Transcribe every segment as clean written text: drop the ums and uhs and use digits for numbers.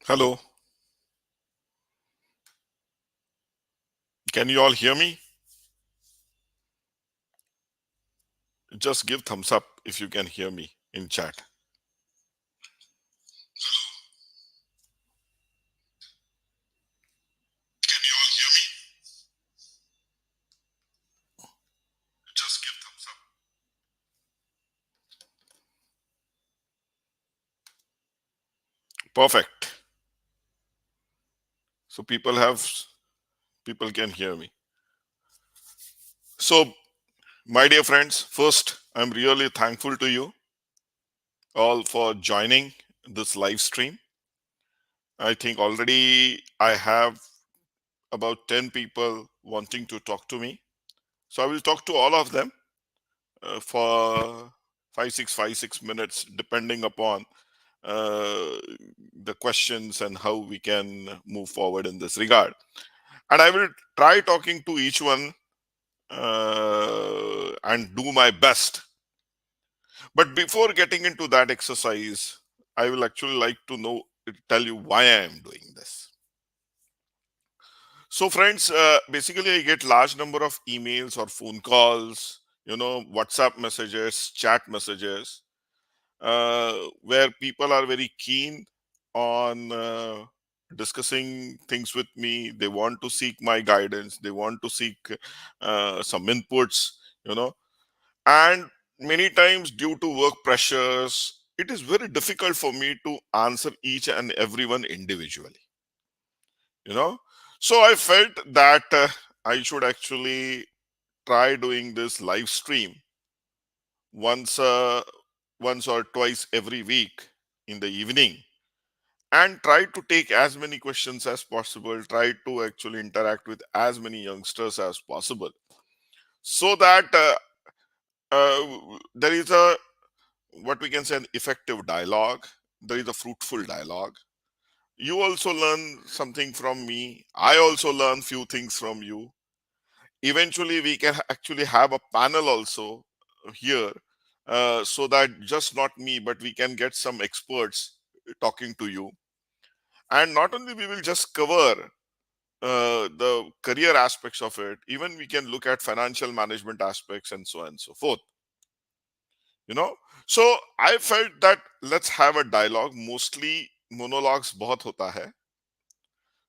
Hello, can you all hear me? Just give thumbs up if you can hear me in chat. Can you all hear me? Just give thumbs up. Perfect. So people can hear me. So my dear friends, first I'm really thankful to you all for joining this live stream. I think already I have about 10 people wanting to talk to me. So I will talk to all of them for 5 6 minutes depending upon uh, the questions and how we can move forward in this regard. And I will try talking to each one and do my best. But before getting into that exercise, I will actually like to tell you why I am doing this. So, friends, basically, I get large number of emails or phone calls, WhatsApp messages, chat messages, where people are very keen on discussing things with me. They want to seek my guidance. They want to seek some inputs, you know, and many times due to work pressures, it is very difficult for me to answer each and everyone individually, you know. So I felt that I should actually try doing this live stream once, once or twice every week in the evening and try to take as many questions as possible, try to actually interact with as many youngsters as possible so that there is a what we can say an effective dialogue, there is a fruitful dialogue. You also learn something from me, I also learn few things from you. Eventually we can actually have a panel also here, so that just not me but we can get some experts talking to you, and not only we will just cover the career aspects of it, even we can look at financial management aspects and so on and so forth, you know. So I felt that let's have a dialogue. Mostly monologues bahut hota hai,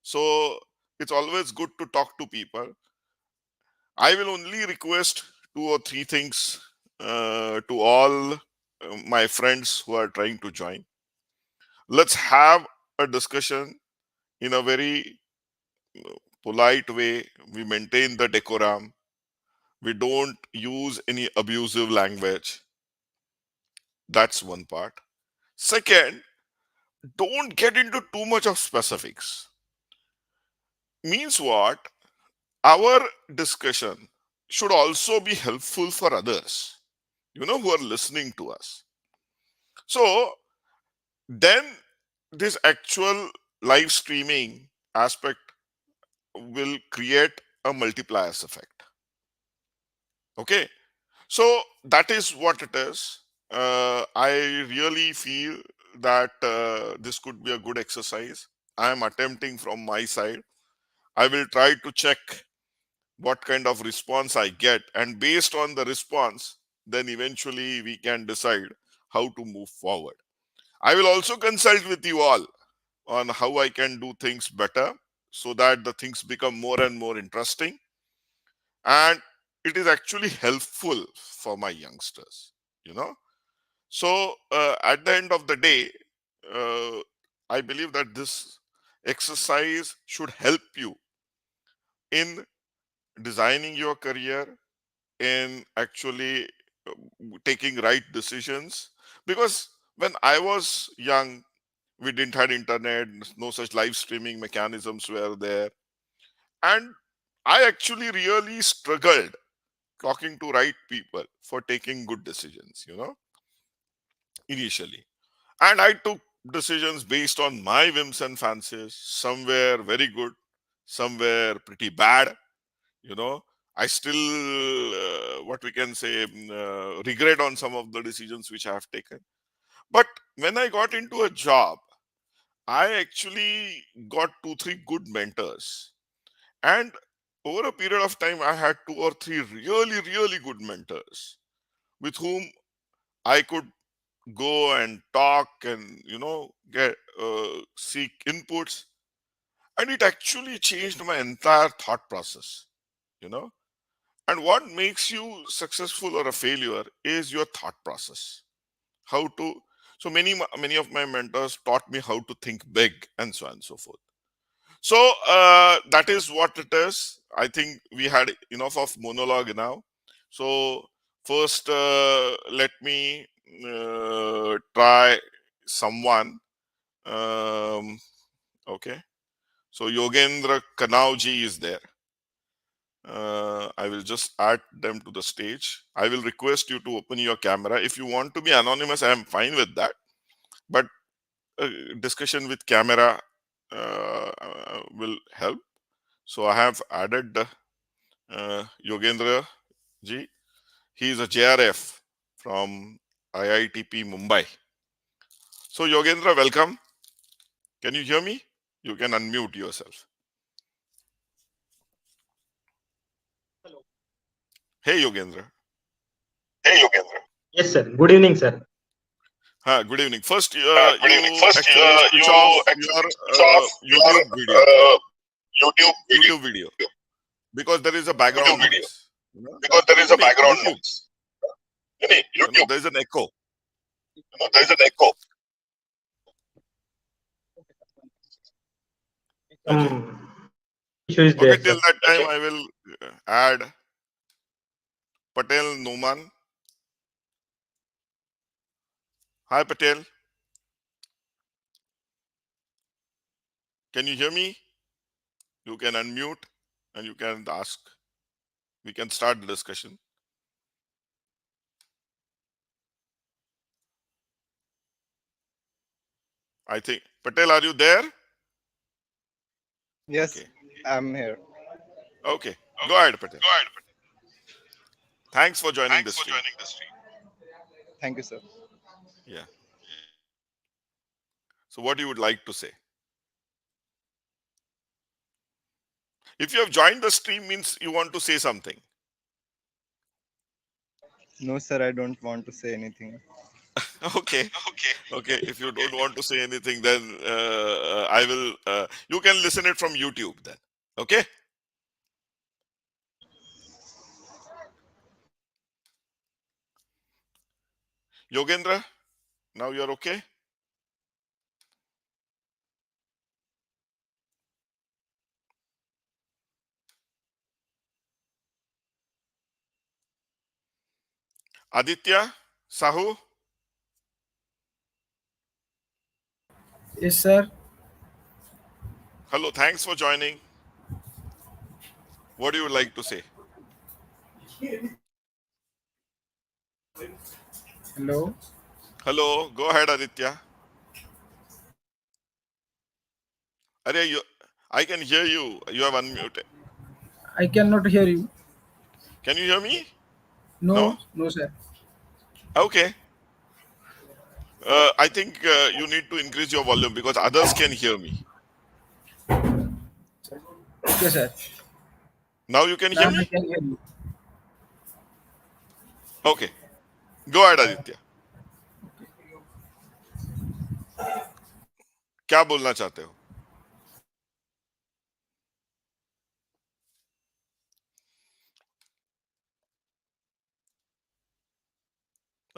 so it's always good to talk to people. I will only request two or three things to all my friends who are trying to join. Let's have a discussion in a very polite way. We maintain the decorum. We don't use any abusive language. That's one part. Second, don't get into too much of specifics. Means what? Our discussion should also be helpful for others, who are listening to us. So then this actual live streaming aspect will create a multipliers effect. Okay. So that is what it is. I really feel that this could be a good exercise. I am attempting from my side. I will try to check what kind of response I get, and based on the response, then eventually we can decide how to move forward. I will also consult with you all on how I can do things better so that the things become more and more interesting, and it is actually helpful for my youngsters, you know. So at the end of the day, uh, I believe that this exercise should help you in designing your career, in actually taking right decisions. Because when I was young, we didn't had internet, no such live streaming mechanisms were there, and I actually really struggled talking to right people for taking good decisions, initially. And I took decisions based on my whims and fancies. Some were very good, some were pretty bad, you know. I still, what we can say, regret on some of the decisions which I have taken. But when I got into a job, I actually got 2, 3 good mentors. And over a period of time, I had 2 or 3 really, really good mentors with whom I could go and talk and, get seek inputs. And it actually changed my entire thought process, you know. And what makes you successful or a failure is your thought process. How to, so many of my mentors taught me how to think big and so on and so forth. So that is what it is. I think we had enough of monologue now. So first, let me try someone. Um, okay. So Yogendra Kanauji is there. I will just add them to the stage. I will request you to open your camera. If you want to be anonymous, I am fine with that. But discussion with camera will help. So I have added Yogendra ji. He is a JRF from IITP Mumbai. So Yogendra, welcome. Can you hear me? You can unmute yourself. Hey Yogendra. Hey, Yogendra. Yes, sir. Good evening, sir. Good evening. First, Good evening. you First, actually switch off you your actually switch off your YouTube video. YouTube YouTube video, because there is a background video noise. because there is a Nahi, background YouTube. noise. YouTube, There is an echo. there is an echo. Okay. Issue is Okay. there, Till sir. that time, I will add Patel Noman. Hi, Patel. Can you hear me? You can unmute and you can ask. We can start the discussion. I think Patel, are you there? Yes, Okay. I'm here. Okay. Go ahead, Patel. Go ahead. Thanks for joining the Thanks for stream. joining the stream. Thank you, sir. Yeah. So, what you would like to say? If you have joined the stream, means you want to say something. No, sir, I don't want to say anything. Okay. Okay. Okay. If you don't want to say anything, then I will. You can listen it from YouTube then. Okay. Yogendra, now you're okay. Aditya, Sahu, Yes, sir. hello. Thanks for joining. What do you like to say? Hello. Hello. Go ahead, Aditya. You, I can hear you. You have unmuted. I cannot hear you. Can you hear me? No? No, no, sir. Okay. I think you need to increase your volume because others can hear me. Okay, sir. Now you can hear Now I me? can hear you. Okay. Go ahead, Aditya. क्या बोलना चाहते हो?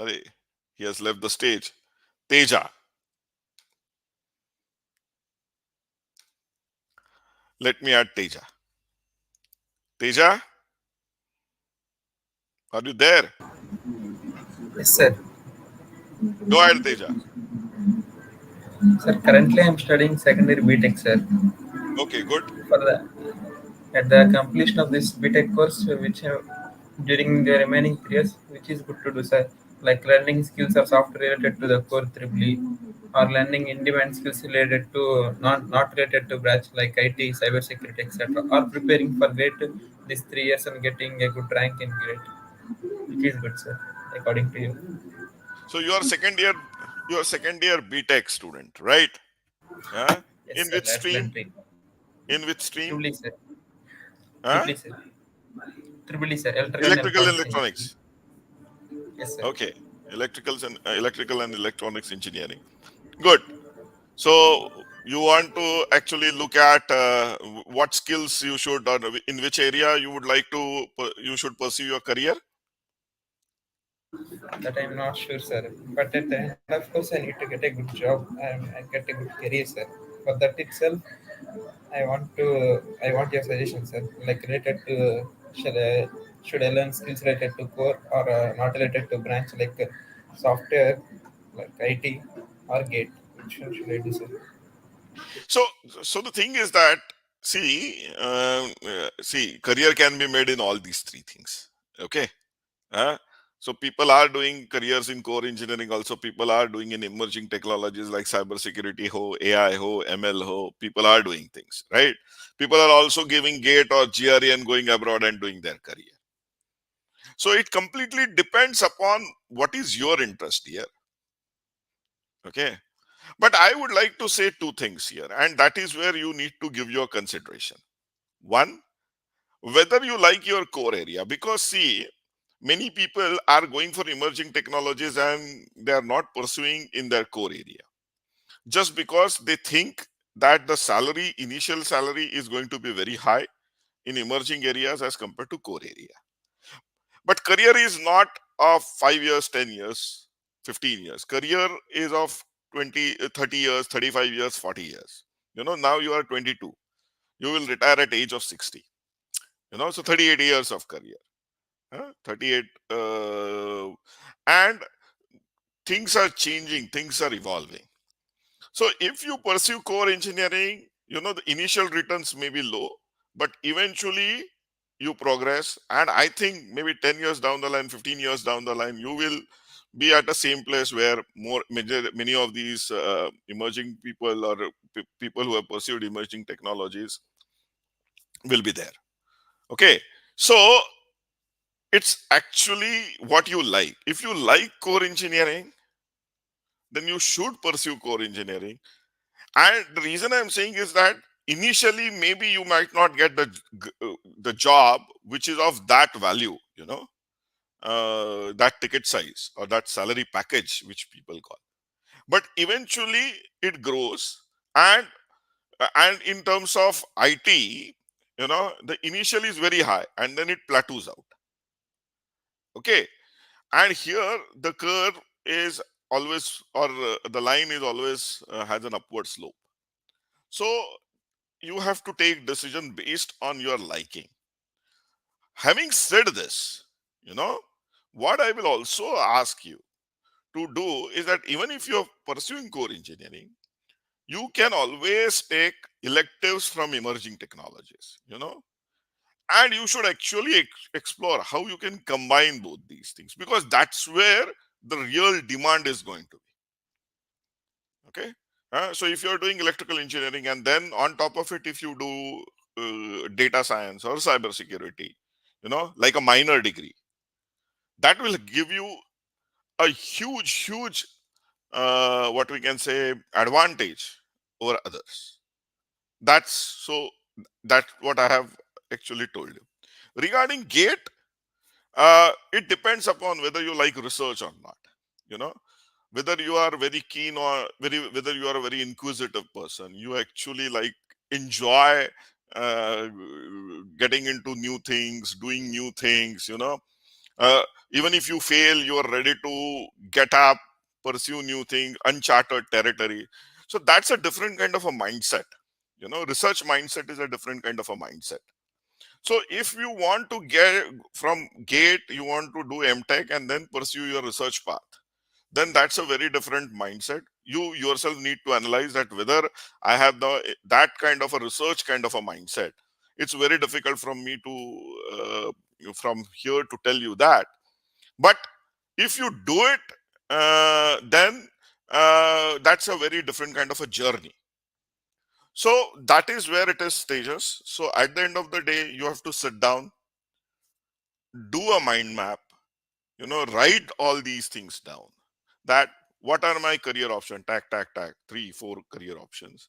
अरे, he has left the stage. Teja. Let me add Teja. Teja, are you there? Yes, sir. Go ahead, Teja. Sir, currently I'm studying secondary BTech, sir. Okay, good. For the at the completion of this BTech course, which during the remaining 3 years, which is good to do, sir. Like learning skills are software related to the core triple E, or learning in-demand skills related to not related to branch like IT, cybersecurity, etc. Or preparing for GRADE these 3 years and getting a good rank in GRADE, which is good, sir, according to you. So you are second year BTech student, right? Huh? Yes, In sir. which Lateral stream? entry. In which stream? Triple E, sir. Huh? Triple E, sir. Triple E, sir. Electrical and Electrical and electronics engineering. electronics. Yes, sir. Okay. Electrical and electronics engineering. Good. So you want to actually look at what skills you should, or in which area you would like to, you should pursue your career. That I'm not sure, sir. But at the end, of course, I need to get a good job and get a good career, sir. For that itself, I want your suggestion, sir. Like related to should I learn skills related to core or not related to branch like software, like IT or gate? Which one should I do, sir? So, so the thing is that, see, career can be made in all these three things. Okay. Uh, so people are doing careers in core engineering. Also, people are doing in emerging technologies like cybersecurity, AI, ML, People are doing things, right? People are also giving GATE or GRE and going abroad and doing their career. So it completely depends upon what is your interest here. Okay. But I would like to say two things here, and that is where you need to give your consideration. One, whether you like your core area, because see, many people are going for emerging technologies and they are not pursuing in their core area just because they think that the salary, initial salary, is going to be very high in emerging areas as compared to core area. But career is not of 5 years, 10 years, 15 years. Career is of 20, 30 years, 35 years, 40 years. Now you are 22. You will retire at age of 60. So 38 years of career. 38. And things are changing, things are evolving. So if you pursue core engineering, the initial returns may be low, but eventually you progress. And I think maybe 10 years down the line, 15 years down the line, you will be at the same place where many of these emerging people or people who have pursued emerging technologies will be there. Okay. So it's actually what you like. If you like core engineering, then you should pursue core engineering. And the reason I'm saying is that initially maybe you might not get the job which is of that value, that ticket size or that salary package which people call. But eventually it grows, and in terms of IT, the initial is very high and then it plateaus out. Okay, and here the curve is always, or the line is always has an upward slope. So you have to take decision based on your liking. Having said this, what I will also ask you to do is that even if you're pursuing core engineering, you can always take electives from emerging technologies, and you should actually explore how you can combine both these things, because that's where the real demand is going to be. Okay. So if you're doing electrical engineering and then on top of it, if you do data science or cybersecurity, like a minor degree, that will give you a huge, what we can say, advantage over others. That's so. That's what I have actually told you. Regarding GATE, it depends upon whether you like research or not. Whether you are very keen or whether you are a very inquisitive person, you actually like enjoy uh, getting into new things, doing new things. Uh, Even if you fail, you are ready to get up, pursue new things, uncharted territory. So that's a different kind of a mindset. Research mindset is a different kind of a mindset. So if you want to get from GATE, you want to do MTech and then pursue your research path, then that's a very different mindset. You yourself need to analyze that whether I have that kind of a research kind of a mindset. It's very difficult from me to from here to tell you that. But if you do it, then that's a very different kind of a journey. So that is where it is stages. So at the end of the day, you have to sit down, do a mind map, write all these things down. That What are my career options? Tack, tack, tack. 3, 4 career options.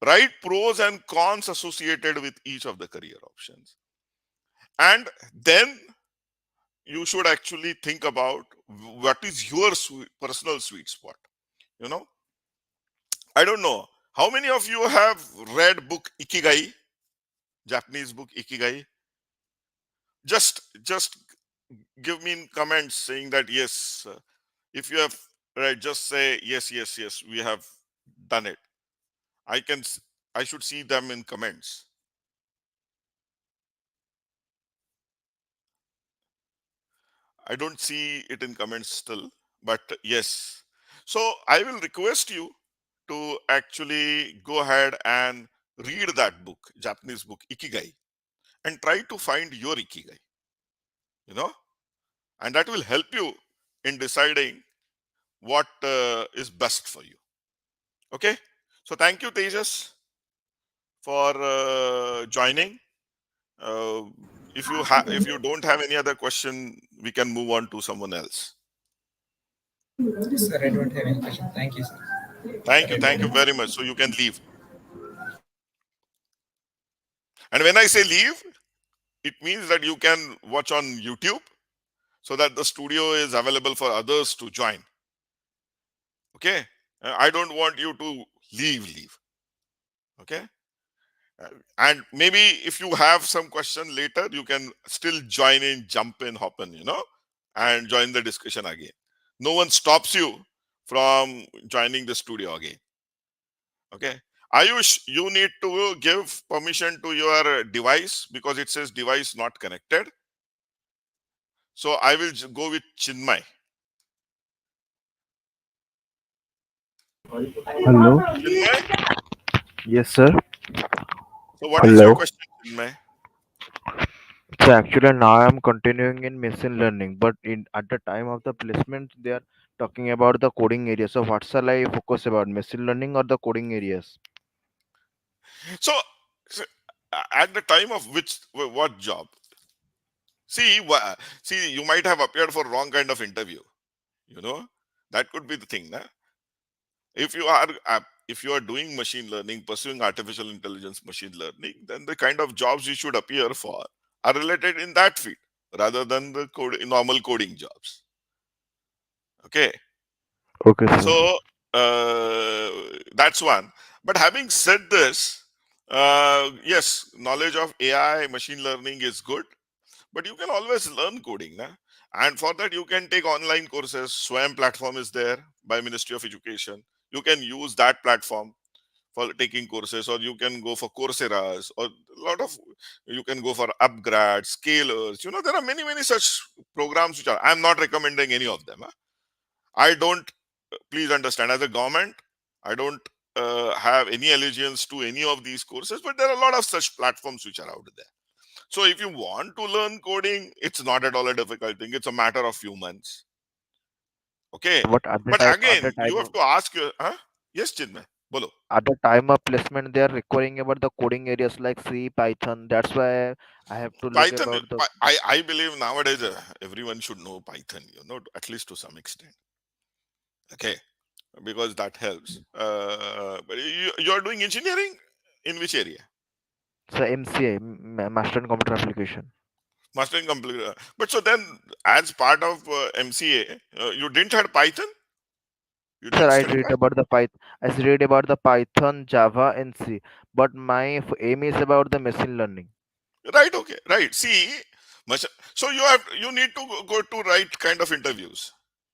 Write pros and cons associated with each of the career options. And then you should actually think about what is your personal sweet spot. You know, I don't know. How many of you have read book Ikigai? Japanese book Ikigai? Just give me in comments saying that yes. If you have read, just say yes, yes, yes, we have done it. I should see them in comments. I don't see it in comments still, but yes. So I will request you to actually go ahead and read that book, Japanese book Ikigai, and try to find your Ikigai, you know, and that will help you in deciding what is best for you. Okay. So thank you, Tejas, for joining. Uh, if you don't have any other question, we can move on to someone else. Sir, I don't have any question. Thank you, sir. Thank you very much. So you can leave. And when I say leave, it means that you can watch on YouTube so that the studio is available for others to join. Okay. I don't want you to leave. Okay. And maybe if you have some question later, you can still join in, jump in, hop in, and join the discussion again. No one stops you from joining the studio again. Okay. Ayush, you need to give permission to your device because it says device not connected. So I will go with Chinmay. Hello. Chinmay, Yes, sir. so what is your Hello. question, Chinmay? So actually, now I'm continuing in machine learning, but in at the time of the placement, they are talking about the coding area. So what shall I focus about, machine learning or the coding areas? So, at the time of what job? See, you might have appeared for wrong kind of interview. That could be the thing. Nah? If you are doing machine learning, pursuing artificial intelligence, machine learning, then the kind of jobs you should appear for are related in that field rather than the normal coding jobs. Okay. Okay, sir. So that's one. But having said this, yes, knowledge of AI, machine learning is good, but you can always learn coding. Na? And for that, you can take online courses. Swayam platform is there by Ministry of Education. You can use that platform for taking courses, or you can go for Coursera's, or you can go for Upgrad, Scalers. There are many such programs which I'm not recommending any of them. Huh? I don't, please understand, as a government, I don't have any allegiance to any of these courses, but there are a lot of such platforms which are out there. So if you want to learn coding, it's not at all a difficult thing. It's a matter of few months. Okay. But at the But time, again, you have to ask your, huh? Yes, Chinmay, bolo. at the time of placement, they are requiring about the coding areas like C, Python. That's why I have to look Python, about the. I believe nowadays everyone should know Python, at least to some extent. Okay. Because that helps. But you're doing engineering in which area? So MCA, Master in Computer Application. Master in computer. But so then, as part of MCA, you didn't have Python? You Sir, didn't study Python? I read about the Python, Java, and C. But my aim is about the machine learning. Right, okay, right. See, so you need to go to right kind of interviews.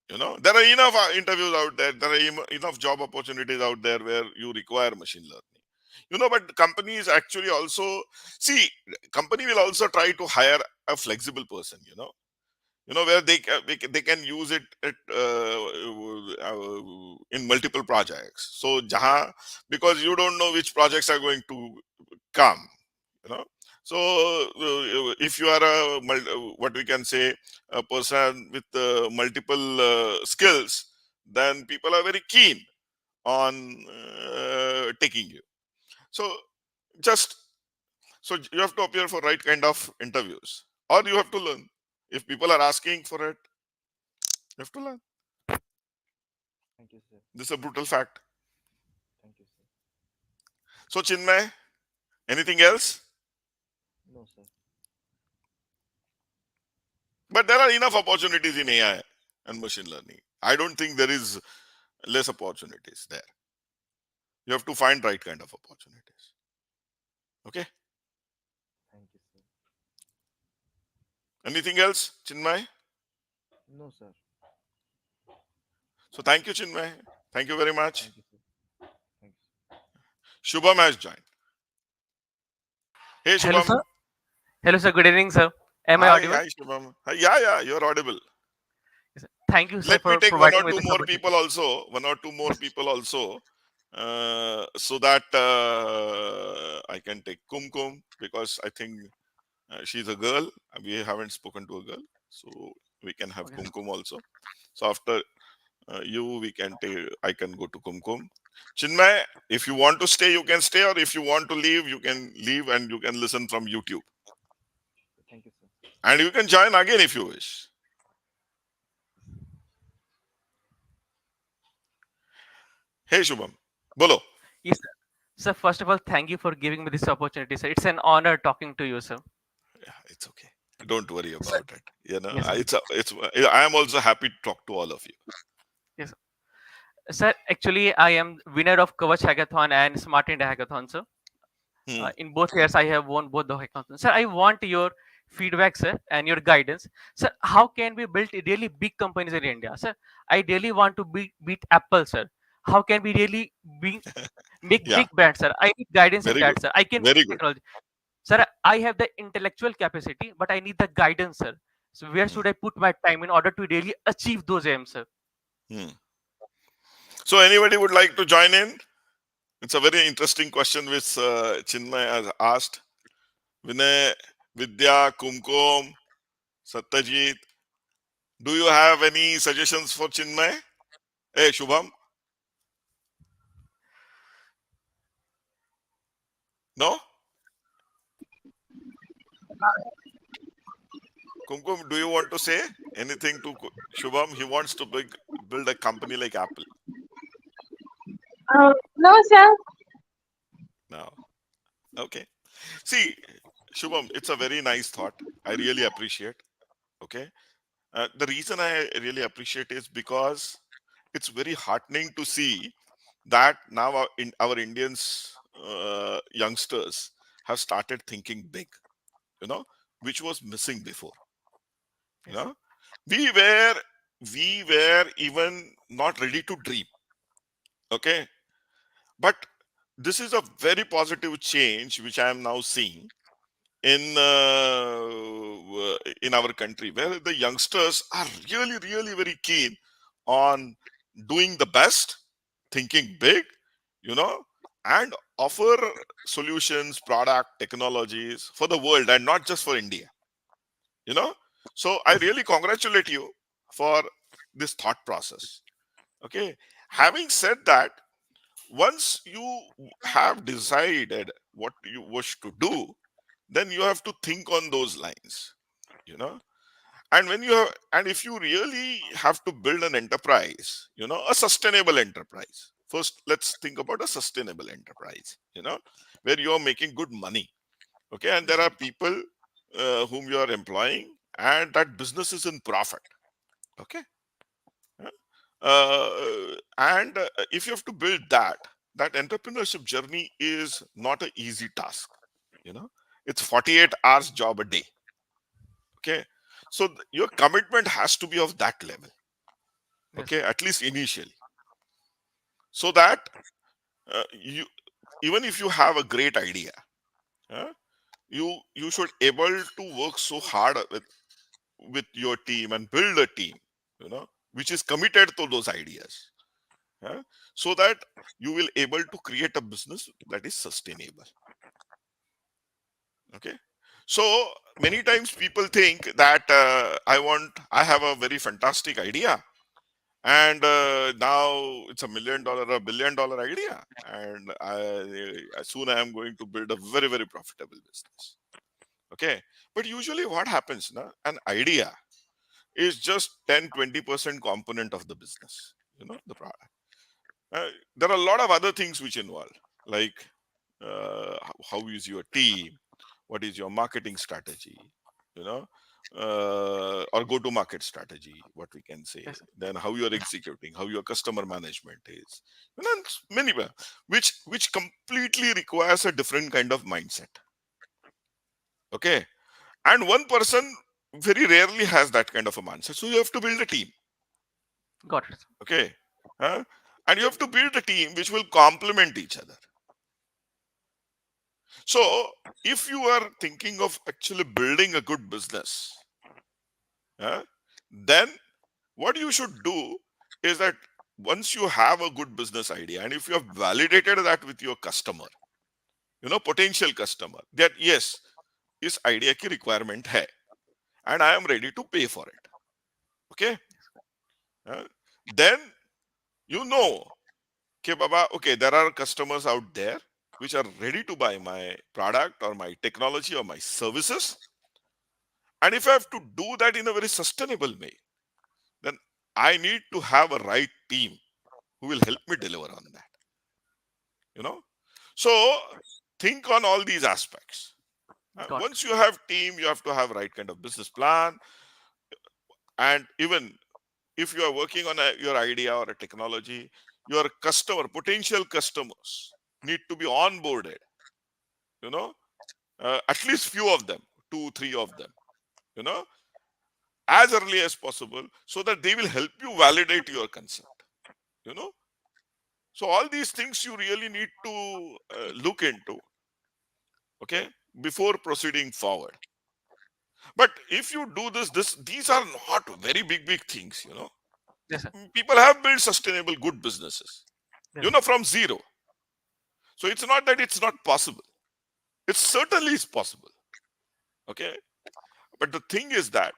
There are enough interviews out there. There are enough job opportunities out there where you require machine learning. But companies actually also see, company will also try to hire a flexible person. Where they can use it in multiple projects. So because you don't know which projects are going to come. So if you are what we can say, a person with multiple skills, then people are very keen on taking you. So just so you have to appear for right kind of interviews, or you have to learn. If people are asking for it, you have to learn. This is a brutal fact. Thank you, sir. So, Chinmay, anything else? No, sir. But there are enough opportunities in AI and machine learning. I don't think there is less opportunities there. You have to find right kind of opportunities. Okay. Thank you, sir. Anything else, Chinmay? No, sir. So thank you, Chinmay. Thank you very much. Thank you, sir. Thank you. Shubham has joined. Hey, Hello, Shubham. sir. Hello, sir. Good evening, sir. Am I Hi, audible? hi, Shubham. Hi, yeah, you're audible. Yes, sir. Thank you, sir, Let me for take one or providing me two this more opportunity. people also. One or two more people also. So that I can take Kumkum, because I think she's a girl. We haven't spoken to a girl, so we can have Okay, sir. Kumkum also. So after you, we can take. I can go to Kumkum. Chinmay, if you want to stay, you can stay, or if you want to leave, you can leave, and you can listen from YouTube, Thank you, sir. and you can join again if you wish. Hey, Shubham, bolo. Yes, sir. Sir, first of all, thank you for giving me this opportunity, sir. It's an honor talking to you, sir. Yeah, it's okay. Don't worry Sir, about it. You know, yes, sir. I am also happy to talk to all of you. Yes, sir. Sir, actually, I am winner of Kavach Hackathon and Smart India Hackathon, sir. Hmm. In both years, I have won both the hackathons. Sir, I want your feedback, sir, and your guidance. Sir, how can we build really big companies in India? Sir, I really want to beat Apple, sir. How can we really make Yeah, big bets, sir? I need guidance in very good. that, sir. I can Very build good. technology. Sir, I have the intellectual capacity, but I need the guidance, sir. So where Hmm. should I put my time in order to really achieve those aims, sir? Hmm. So, anybody would like to join in? It's a very interesting question which Chinmay has asked. Vinay, Vidya, Kumkum, Satyajit, do you have any suggestions for Chinmay? Hey, Shubham? No? Kumkum, do you want to say anything to Shubham? He wants to build a company like Apple. No, sir. No. Okay. See, Shubham, it's a very nice thought. I really appreciate. Okay. The reason I really appreciate is because it's very heartening to see that now our Indians youngsters have started thinking big, you know, which was missing before. You Yes, sir. know, we were even not ready to dream. Okay, but this is a very positive change which I am now seeing in our country, where the youngsters are really very keen on doing the best, thinking big, you know, and offer solutions, product, technologies for the world and not just for India, you know. So I Yes, sir. really congratulate you for this thought process. Okay, having said that, once you have decided what you wish to do, then you have to think on those lines, you know. And when you have, and if you really have to build an enterprise, you know, a sustainable enterprise, first let's think about a sustainable enterprise, you know, where you are making good money. Okay, and there Yes, are sir. people whom you are employing, and that business is in profit. Okay. Yeah. And if you have to build that entrepreneurship journey is not an easy task, you know. It's 48 hours job a day. Okay, so your commitment has to be of that level. Yes, Okay, sir. at least initially, so that you, even if you have a great idea, uh, you should able to work so hard with your team and build a team, you know, which is committed to those ideas, uh, so that you will able to create a business that is sustainable. Okay, so many times people think that I have a very fantastic idea, and now it's $1 million, $1 billion idea, and soon I am going to build a very profitable business. Okay, but usually what happens now, an idea is just 10-20% component of the business, you know, the product. There are a lot of other things which involve, like how is your team, what is your marketing strategy, you know, or go to market strategy, what we can say. Yes. Then how you are executing, how your customer management is, it's many which completely requires a different kind of mindset. Okay, and one person very rarely has that kind of a mindset, so you have to build a team. Got it. Okay, and you have to build a team which will complement each other. So if you are thinking of actually building a good business, then what you should do is that once you have a good business idea, and if you have validated that with your customer, potential customer, that yes, इस idea की requirement है, and I am ready to pay for it. Okay, then okay, Baba, okay, there are customers out there which are ready to buy my product or my technology or my services. And if I have to do that in a very sustainable way, then I need to have a right team who will help me deliver on that. So think on all these aspects. Got Once you have team, you have to have right kind of business plan. And even if you are working on your idea or a technology, your potential customers need to be onboarded. At least few of them, 2-3 of them, as early as possible, so that they will help you validate your concept. So all these things you really need to look into, okay, before proceeding forward. But if you do these are not very big things. Yes, sir. People have built sustainable good businesses, Yes. from zero. So it's not that it's not possible. It certainly is possible. Okay, but the thing is that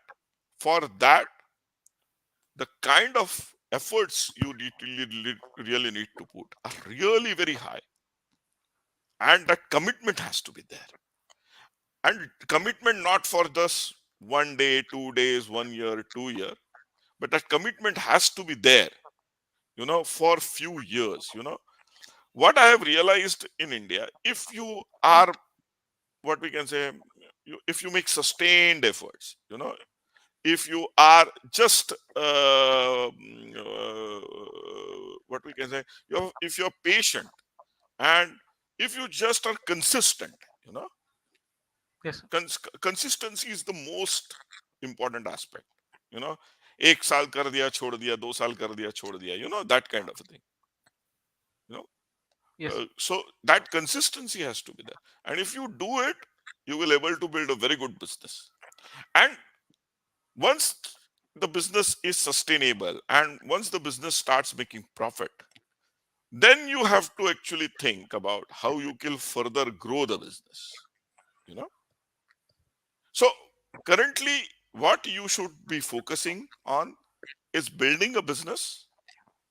for that, the kind of efforts you really need to put are really very high, and that commitment has to be there. And commitment not for just 1 day, 2 days, 1 year, 2 year, but that commitment has to be there, for few years. What I have realized in India, if you are, what we can say, if you make sustained efforts, if you are just what we can say, if you're patient, and if you just are consistent, Yes, sir. consistency is the most important aspect. एक साल कर दिया छोड़ दिया, 2 साल कर दिया छोड़ दिया, that kind of a thing. Yes. So that consistency has to be there, and if you do it, you will able to build a very good business. And once the business is sustainable, and once the business starts making profit, then you have to actually think about how you can further grow the business. So currently, what you should be focusing on is building a business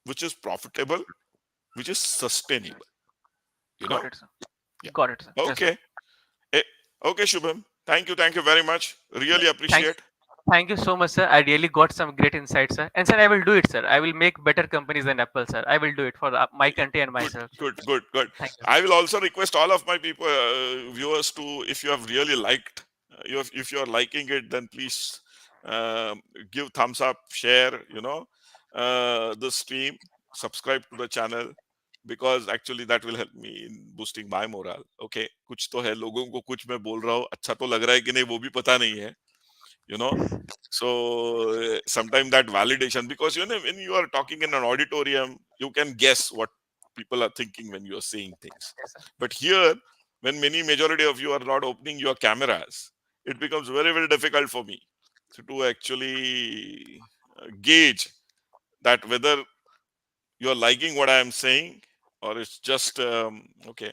which is profitable, which is sustainable. Got it, sir. Yeah. Got it, sir. Yes, sir. Okay. Okay, Shubham. Thank you very much. Really appreciate. Thank you so much, sir. I really got some great insights, sir. And sir, I will do it, sir. I will make better companies than Apple, sir. I will do it for my country and myself. Good. Thank you. I will also request all of my people, viewers, to, if you have really liked, if you are liking it, then please give thumbs up, share, the stream, subscribe to the channel, because actually that will help me in boosting my morale. Okay, कुछ तो है, लोगों को कुछ मैं बोल रहा हूँ, अच्छा तो लग रहा है कि नहीं वो भी पता नहीं है. So sometimes that validation, because when you are talking in an auditorium, you can guess what people are thinking when you are saying things. But here, when majority of you are not opening your cameras, it becomes very difficult for me to actually gauge that whether you are liking what I am saying or it's just okay.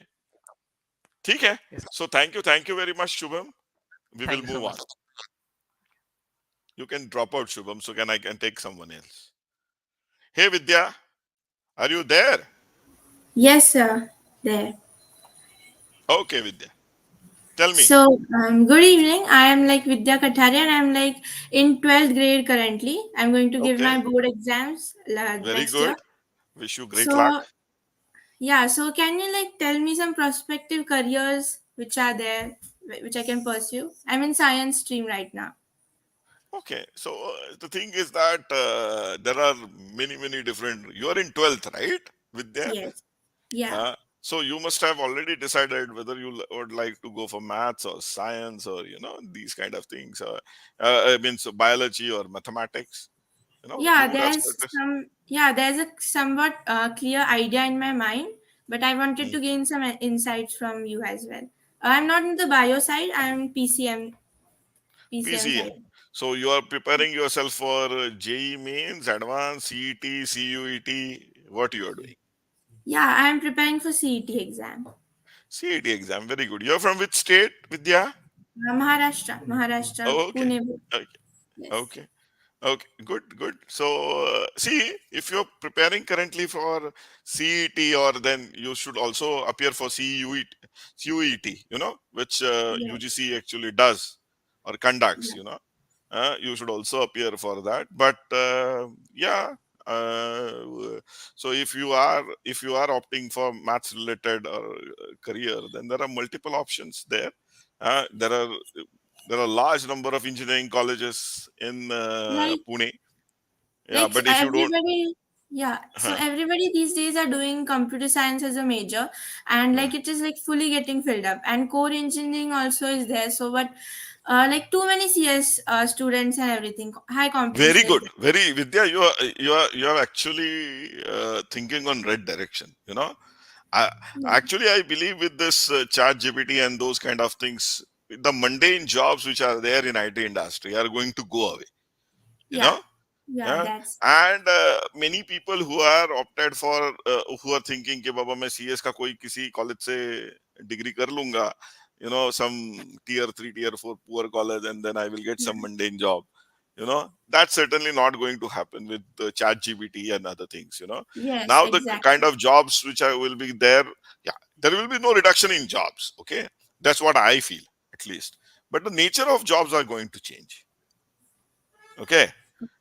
ठीक है. Yes. So thank you very much, Shubham. We Thank will you so move on. much. You can drop out, Shubham, so I can take someone else. Hey, Vidya, are you there? Yes, sir. There. Okay, Vidya. Tell me. So, good evening. I am like Vidya Kataria and I'm like in 12th grade currently. I'm going to give Okay, my board exams very next year. good. Wish you great So, luck. Yeah, so can you like tell me some prospective careers which are there, which I can pursue? I'm in science stream right now. Okay, so the thing is that there are many different. You are in 12th, right? Vidya. Yes. Yeah. So you must have already decided whether you would like to go for maths or science or these kind of things. I mean, so biology or mathematics. You Yeah, would have there's started. some, yeah, there's a somewhat clear idea in my mind, but I wanted Mm, to gain some insights from you as well. I'm not in the bio side, I'm PCM PCM. side. So you are preparing yourself for JEE mains, advanced CET, CUET. What you are doing? Yeah, I'm preparing for CET exam. CET exam. Very good. You're from which state, Vidya? Maharashtra, Oh, okay. Pune. Okay. Yes. Okay. Okay, good. So, see, if you're preparing currently for CET, or then you should also appear for CUET, which Yes. UGC actually does or conducts, Yeah. you should also appear for that. But yeah, uh, so if you are opting for maths related or career, then there are multiple options there. There are large number of engineering colleges in Like Pune. Yeah, like but if you don't, everybody, yeah, so huh, everybody these days are doing computer science as a major, and yeah. like it is like fully getting filled up, and core engineering also is there. So but like too many CS students and everything, high Very competition is good, there. very Vidya. You are actually thinking on right direction. I, Yeah. actually I believe with this chat GPT and those kind of things, the mundane jobs which are there in IT industry are going to go away. You Yeah. know, Yeah, yeah. that's And many people who are opted for who are thinking कि बाबा मैं CS का कोई किसी college से degree कर लूंगा, some tier 3 tier 4 poor college, and then I will get yeah. some mundane job. That's certainly not going to happen with chat GPT and other things. Yes, Now the kind exactly. of jobs which will be there, yeah, there will be no reduction in jobs. Okay, that's what I feel, at least. But the nature of jobs are going to change. Okay.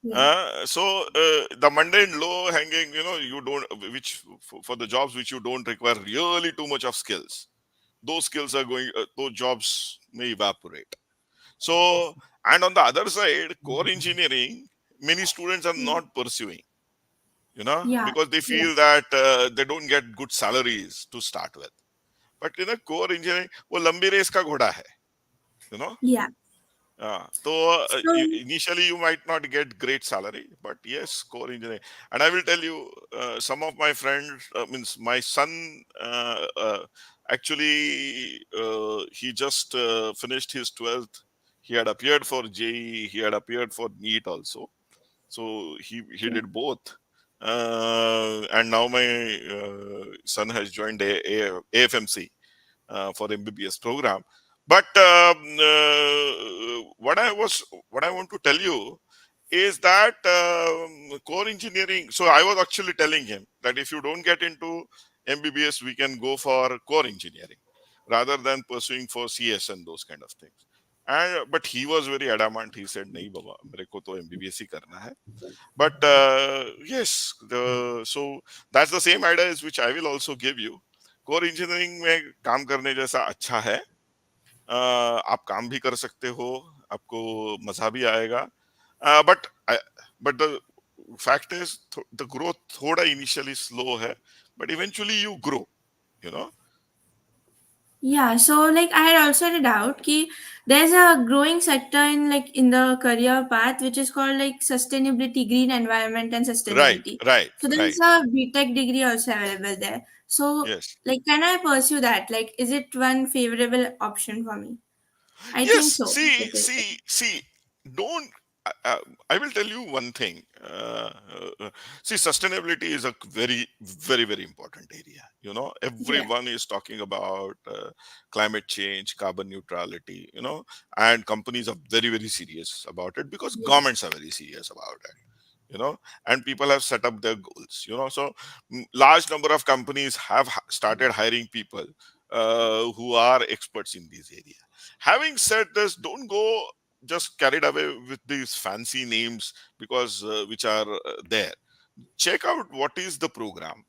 Yeah. The mundane, low hanging, you don't, which for the jobs which you don't require really too much of skills, those skills are going, those jobs may evaporate. So, and on the other side, core engineering, many students are Yeah. not pursuing, Yeah. because they Yeah. feel that they don't get good salaries to start with. But core engineering, वो लंबी race का घोड़ा है, you know. Yeah. So So initially you might not get great salary, but yes, core engineering. And I will tell you, some of my friends, means my son, actually, he just finished his 12th. He had appeared for JEE, he had appeared for NEET also. So he okay. did both. And now my son has joined AFMC for MBBS program. But what I want to tell you is that core engineering. So I was actually telling him that if you don't get into MBBS, we can go for core engineering rather than pursuing for CS and those kind of things. And but he was very adamant. He said, "नहीं बाबा, मेरे को तो MBBS ही करना है." But yes, so that's the same ideas which I will also give you. Core engineering में काम करने जैसा अच्छा है। आप काम भी कर सकते हो, आपको मजा भी आएगा। But but the fact is the growth थोड़ा इनिशियली स्लो है, but eventually you grow, you know. Yeah, so like I had also read out ki there's a growing sector in like in the career path which is called like sustainability, green environment and right sustainability. Right So there's right a BTech degree also available there. So yes like can I pursue that? Like is it one favorable option for me? I think Yes, so. see, don't. I will tell you one thing. See, sustainability is a very important area. Yeah. Everyone is talking about climate change, carbon neutrality. And companies are very serious about it because Yes. governments are very serious about it. And people have set up their goals. So large number of companies have started hiring people who are experts in these areas. Having said this, don't go just carried away with these fancy names because which are there. Check out what is the program.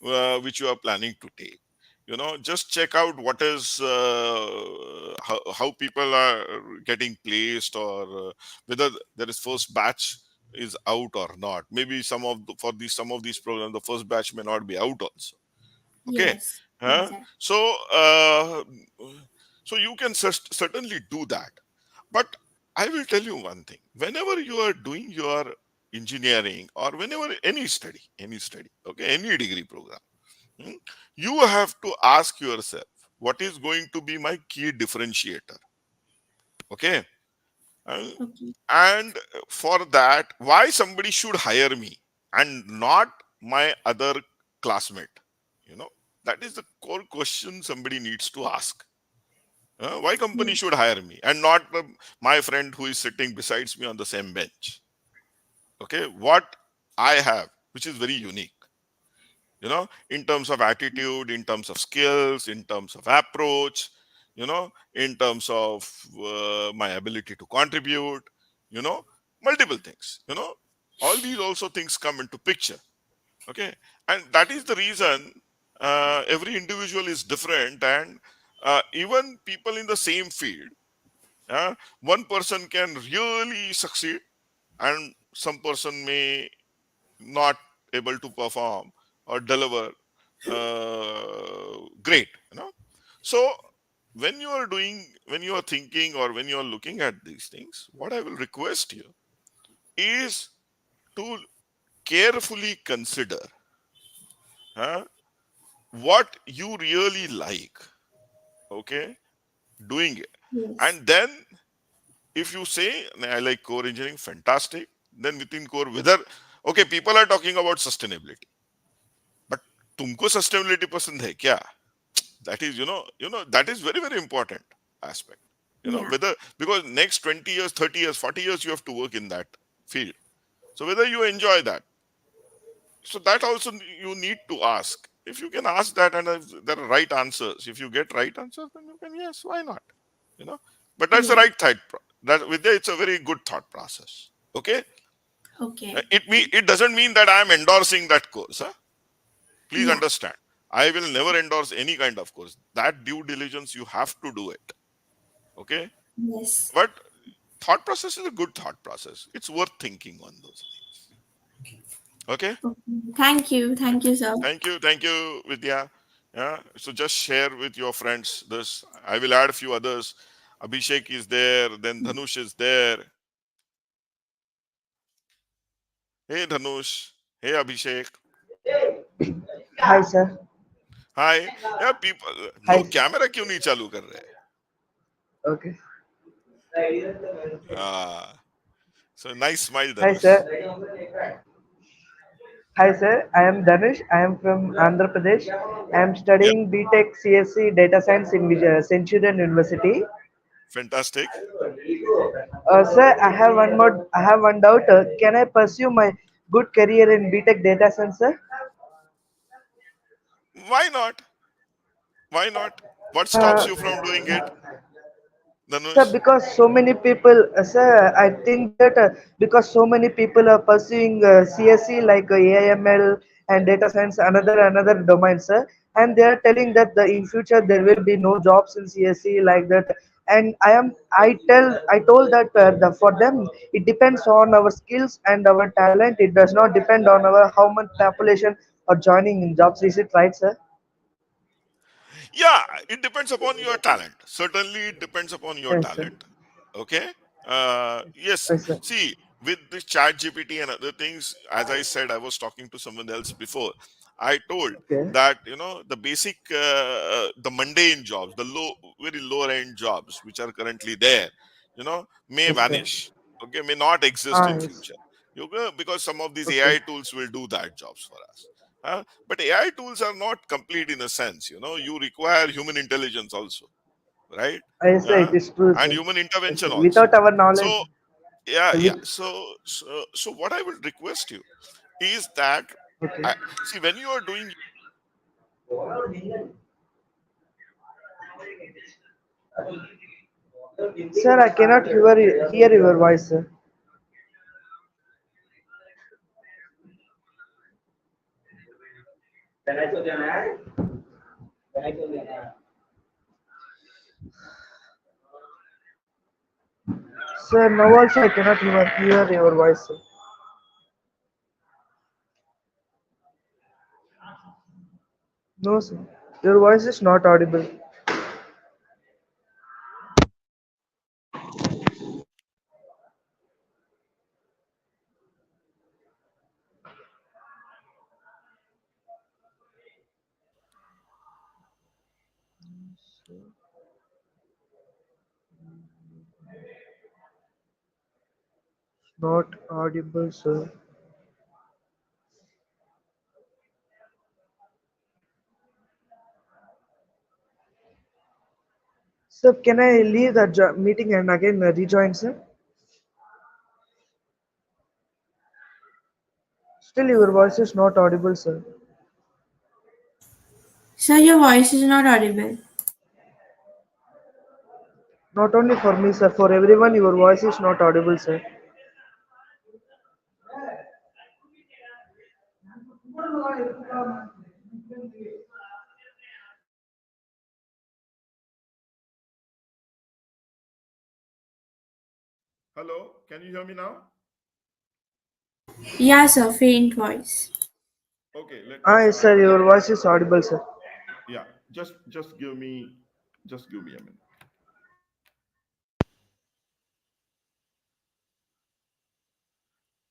which you are planning to take. Just check out what is how people are getting placed, or whether there is first batch is out or not. Maybe some of these programs, the first batch may not be out also. Okay. Yes. Huh? Exactly. So you can certainly do that. But I will tell you one thing: whenever you are doing your engineering, or whenever any study, okay, any degree program, hmm, you have to ask yourself, what is going to be my key differentiator? Okay. Uh, Okay. and for that, why somebody should hire me and not my other classmate? you know that is the core question somebody needs to ask. Why company Yes. should hire me and not my friend who is sitting besides me on the same bench? Okay, what I have, which is very unique, in terms of attitude, in terms of skills, in terms of approach, in terms of my ability to contribute, you know multiple things. All these also things come into picture. Okay. And that is the reason every individual is different. And even people in the same field, one person can really succeed, and some person may not able to perform or deliver great. So when you are thinking, or when you are looking at these things, what I will request you is to carefully consider uh, what you really like, okay, doing it. Yes. And then if you say, I like core engineering, fantastic. Then within core, whether, okay, people are talking about sustainability, but तुमको sustainability पसंद है क्या? That is, that is very, very important aspect. Yeah. Whether, because next 20 years, 30 years, 40 years, you have to work in that field. So whether you enjoy that. So that also you need to ask. If you can ask that, and if there are right answers, if you get right answers, then you can, yes, why not? You know, but that's the Yeah. right thought. That Vidya, it's a very good thought process. Okay, Okay. it doesn't mean that I am endorsing that course. Huh? Please Yeah. understand. I will never endorse any kind of course. That due diligence, you have to do it. Okay, Yes. but thought process is a good thought process. It's worth thinking on those things. Okay. Okay. Thank you. Thank you, sir. Thank you, Vidya. Yeah. So just share with your friends this. I will add a few others. Abhishek is there, then Dhanush is there. Hey Dhanush. Hey Abhishek. Hi, sir. Hi. Yeah, people. Hi. लोग camera क्यों नहीं चालू कर रहे? Okay. So nice smile, Hi, Dhanush. sir. Hi, sir. I am Dhanush. I am from Andhra Pradesh. I am Yeah, studying BTech CSC Data Science in Centurion University. fantastic. Sir, I have one more. I have one doubt. Can I pursue my good career in BTech Data Science, sir? Why not? Why not? What stops Uh, you from doing it, Sir, Dhanush? because so many people, sir, I think that because so many people are pursuing CSC like AIML and data science, another domain, sir, and they are telling that in future there will be no jobs in CSC like that. And I told that for them it depends on our skills and our talent. It does not depend on our how much population are joining in jobs. Is it right, sir? Yeah, it depends upon your talent. Certainly, it depends upon your Yes, sir. talent. Okay. Yes. Yes, sir. See, with the chat GPT and other things, as I said, I was talking to someone else before. I told Okay. that the basic, the mundane jobs, the very lower end jobs which are currently there, may Yes, sir. vanish. Okay, may not exist Ah, in yes. future. Because some of these Okay. AI tools will do that jobs for us. But AI tools are not complete in a sense. You require human intelligence also, right? Yes, sir. It uh, is true, and sir. human Yes, intervention sir. also. Without our knowledge, So yeah, yeah. with So what I will request you is that, okay. see, when you are doing, Sir, I cannot hear your voice, sir. Sir, now also I cannot even hear your voice, sir. No, sir. Your voice is not audible. Not audible, sir. Sir, can I leave the meeting and again rejoin, sir? Still, your voice is not audible, sir. Sir, your voice is not audible. Not only for me, sir. For everyone, your voice is not audible, sir. Hello, can you hear me now? Yeah, sir, faint voice. Okay, let me Ah, yes, try. sir. Your voice is audible, sir. Yeah, just give me a minute.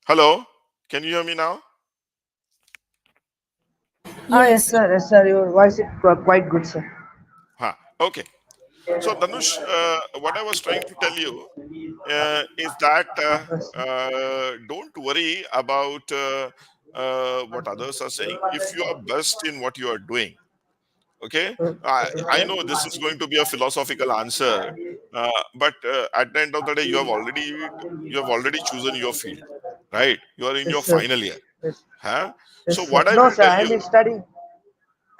Hello, can you hear me now? Ah, yes, Yes. sir. Yes, sir. Your voice is quite good, sir. Okay. So Dhanush, what I was trying to tell you is that Yes, don't worry about what others are saying. If you are best in what you are doing, okay. I know this is going to be a philosophical answer, but at the end of the day, you have already chosen your field, right? You are in yes, your sir. final year, Yes, huh? yes, So sir. what I No, will sir. tell I'm you, in studying.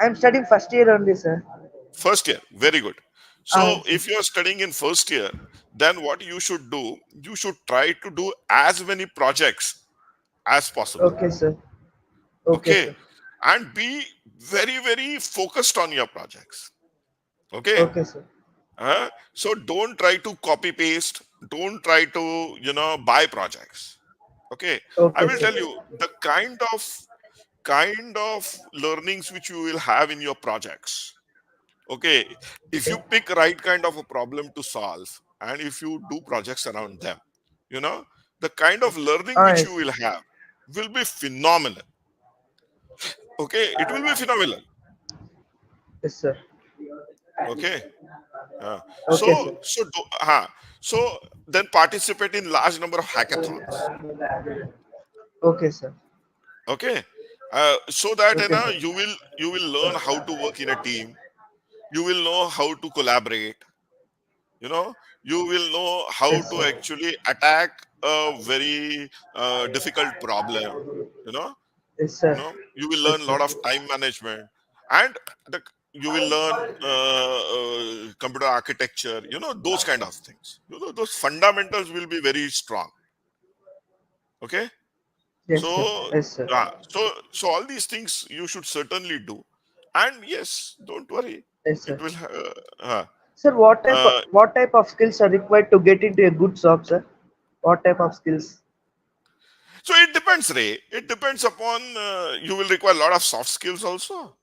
I'm studying first year only, sir. first year, very good. Ah, So yes, sir. if you are studying in first year, then what you should do, you should try to do as many projects as possible, Okay, sir. Okay, okay, sir. and be very very focused on your projects, okay. Okay, sir. So don't try to copy paste, don't try to buy projects, okay. I Okay, will sir. tell you the kind of learnings which you will have in your projects, okay. If you pick right kind of a problem to solve and if you do projects around them, you know the kind of learning Ah, which you yes. will have will be phenomenal, okay. It will be phenomenal, Yes, sir. okay. uh, Okay, so sir. so do, so then participate in large number of hackathons, Okay, sir. okay. So that Okay, sir. you will learn how to work in a team, you will know how to collaborate, you will know how Yes, to sir. actually attack a very difficult problem, you know Yes, sir. you will Yes, learn a sir. lot of time management, and you will learn computer architecture, those kind of things, those fundamentals will be very strong, okay. Yes, So sir. Yes, sir. so all these things you should certainly do, and yes, don't worry, Yes, it sir. will Sir, uh, what type of skills are required to get into a good job, sir? What type of skills? so it depends, Ray. It depends upon you will require a lot of soft skills also.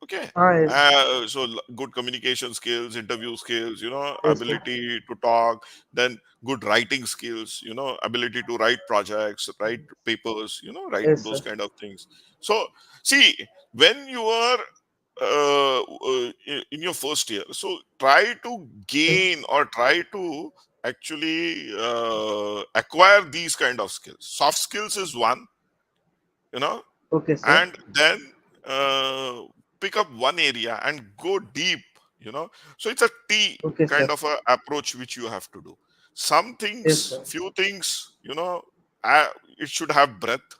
Okay. Ah, yes. Good communication skills, interview skills, Yes, sir. ability to talk, then good writing skills, ability to write projects, write papers, write Yes, those sir. kind of things. So, see, when you are in your first year, so try to Yes. gain or try to actually acquire these kind of skills. Soft skills is one, you know, Okay, sir. and then uh, pick up one area and go deep, so it's a T Okay, kind sir. of a approach which you have to do. Some Yes, things, sir. few things, uh, it should have breadth,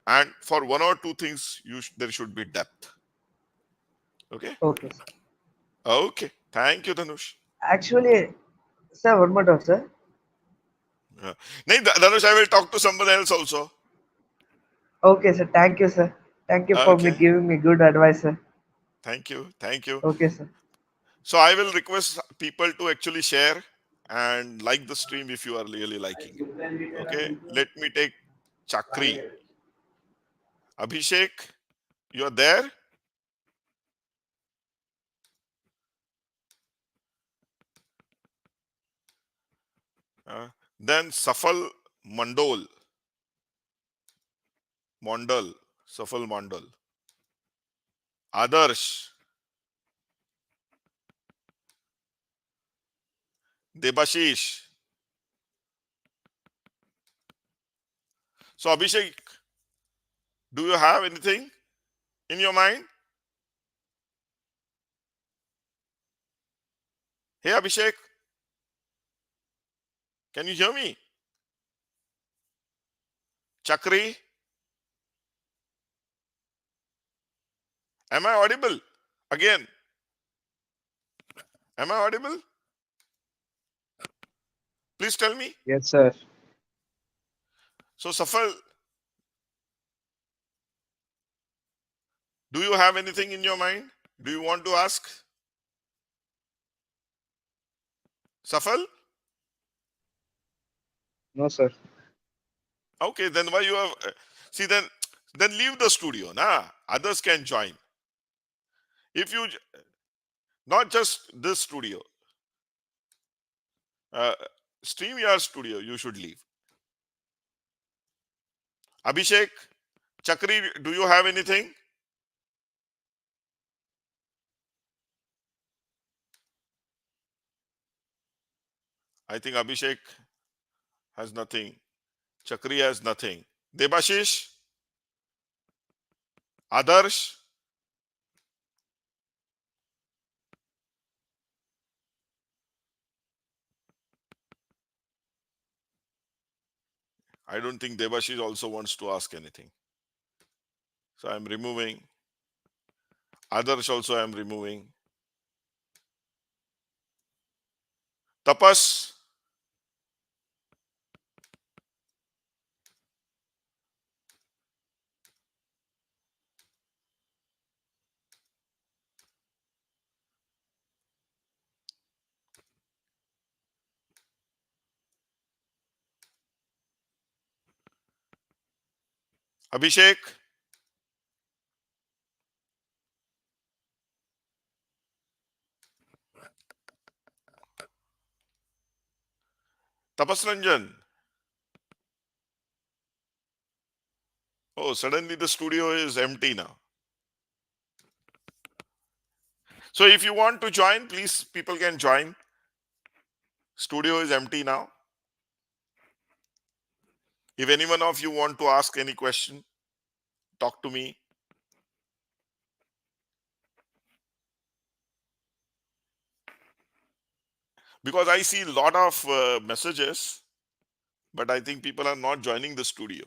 and for one or two things there should be depth, okay. Okay, sir. Okay, thank you, Dhanush. Actually, sir, one more doubt, sir. Nahin, Dhanush, I will talk to someone else also. Okay, sir. Thank you, sir. Thank you for me Okay. giving me good advice, sir. Thank you. Thank you. Okay, sir. So I will request people to actually share and like the stream if you are really liking it. Okay. Let me take Chakri. Abhishek, you are there? Then Safal Mandol. Mondal. Safal Mandal. Adarsh. Debashish. So Abhishek, do you have anything in your mind? Hey Abhishek, can you hear me? Chakri, am I audible? Again, am I audible? Please tell me. Yes, sir. So Safal, do you have anything in your mind? Do you want to ask? Safal? No, sir. Okay, then why you have see then leave the studio, nah. Others can join. If you not just this studio, uh, StreamYard studio, you should leave. Abhishek, Chakri, do you have anything? I think Abhishek has nothing. Chakri has nothing. Debashish, Adarsh, I don't think Debashish also wants to ask anything. So I'm removing. Adarsh also I'm removing. Tapas, Abhishek, Tapas Ranjan. Oh, suddenly the studio is empty now. So if you want to join, please, people can join. Studio is empty now. If any one of you want to ask any question, talk to me. Because I see a lot of messages, but I think people are not joining the studio.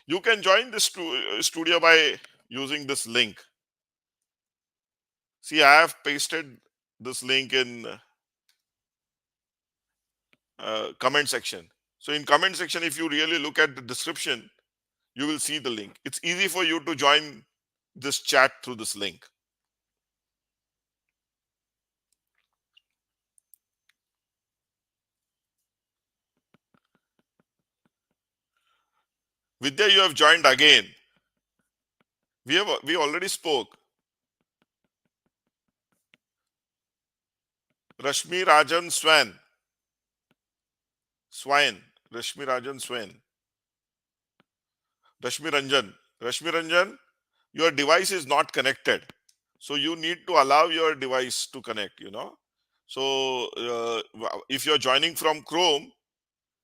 You can join this studio by using this link. See, I have pasted this link in comment section. So in comment section, if you really look at the description, you will see the link. It's easy for you to join this chat through this link. Vidya, you have joined again. We already spoke. Rashmi Rajan Swan. Rashmi Rajan Swan. Rashmi Ranjan. Rashmi Ranjan, your device is not connected. So you need to allow your device to connect, So if you're joining from Chrome,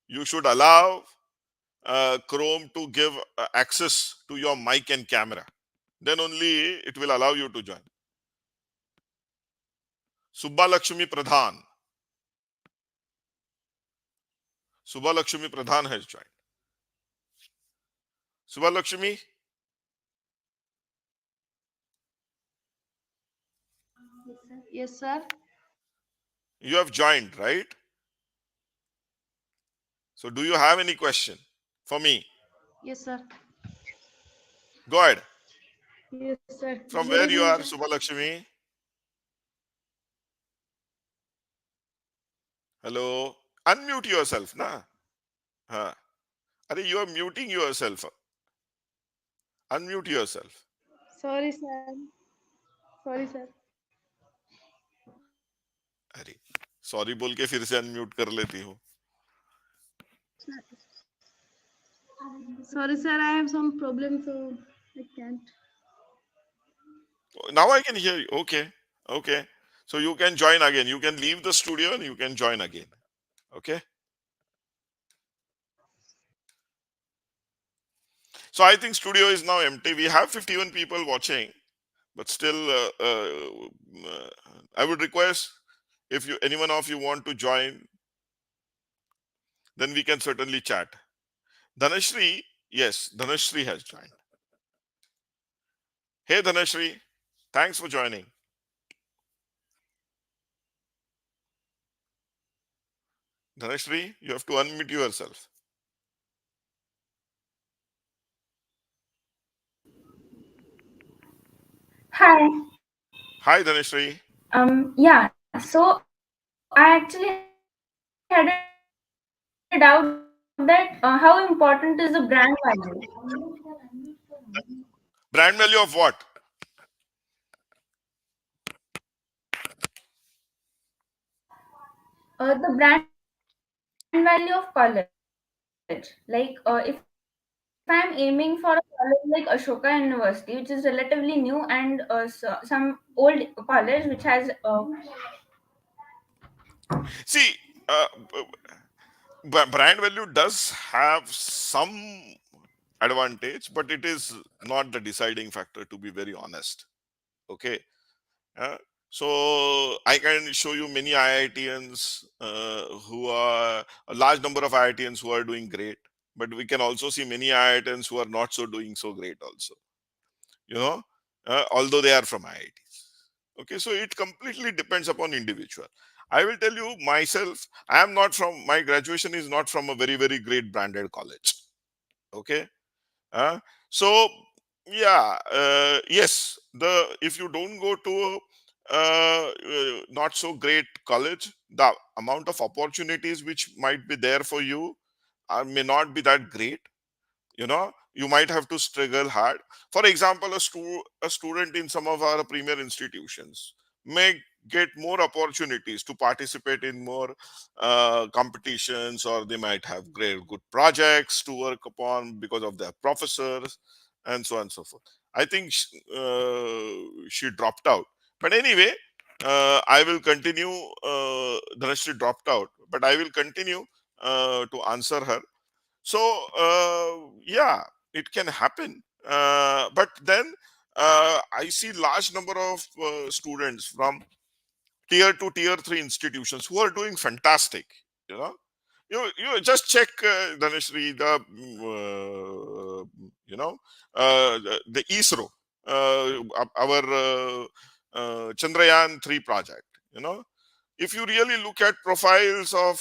you should allow Chrome to give access to your mic and camera. Then only it will allow you to join. Subba Lakshmi Pradhan. Subba Lakshmi Pradhan has joined. Subba Lakshmi, Yes, sir. you have joined, right? So do you have any question for me? Yes, sir. Go ahead. Yes, sir. From Good where you evening, are, sir. Subhalakshmi? Hello. Unmute yourself, na? Huh. Are you are muting yourself? Unmute yourself. Sorry, sir. Sorry, sir. अरे sorry बोल के फिर से unmute कर लेती हूँ. Sorry, sir. I have some problem, so I can't. Now I can hear you. Okay. Okay. So you can join again. You can leave the studio and you can join again. Okay. So I think studio is now empty. We have 51 people watching, but still, I would request if you anyone of you want to join, then we can certainly chat. Dhanashri, yes, Dhanashri has joined. Hey Dhanashri, thanks for joining. Dhanashri, you have to unmute yourself. Hi. Hi Dhanashri. Yeah. So I actually had a doubt that how important is the brand value? Brand value of what? The brand value of college. Like if I'm aiming for a college like Ashoka University, which is relatively new, and some old college which has See, brand value does have some advantage, but it is not the deciding factor, to be very honest. Okay. Uh, so I can show you many IITians who are a large number of IITians who are doing great, but we can also see many IITians who are not so doing so great also. You know, although they are from IITs. Okay, so it completely depends upon individual. I will tell you myself, I am not from my graduation is not from a very great branded college. Okay, so yeah, yes, the if you don't go to not so great college, the amount of opportunities which might be there for you may not be that great. You might have to struggle hard. For example, a student in some of our premier institutions may get more opportunities to participate in more competitions, or they might have great good projects to work upon because of their professors, and so on and so forth. I think she dropped out, but anyway, I will continue. Dhanashri dropped out, but I will continue to answer her. So yeah, it can happen, but then I see large number of students from tier 2 tier 3 institutions who are doing fantastic. You know you you just check, Dhanashri, the ISRO, our Chandrayaan 3 project. If you really look at profiles of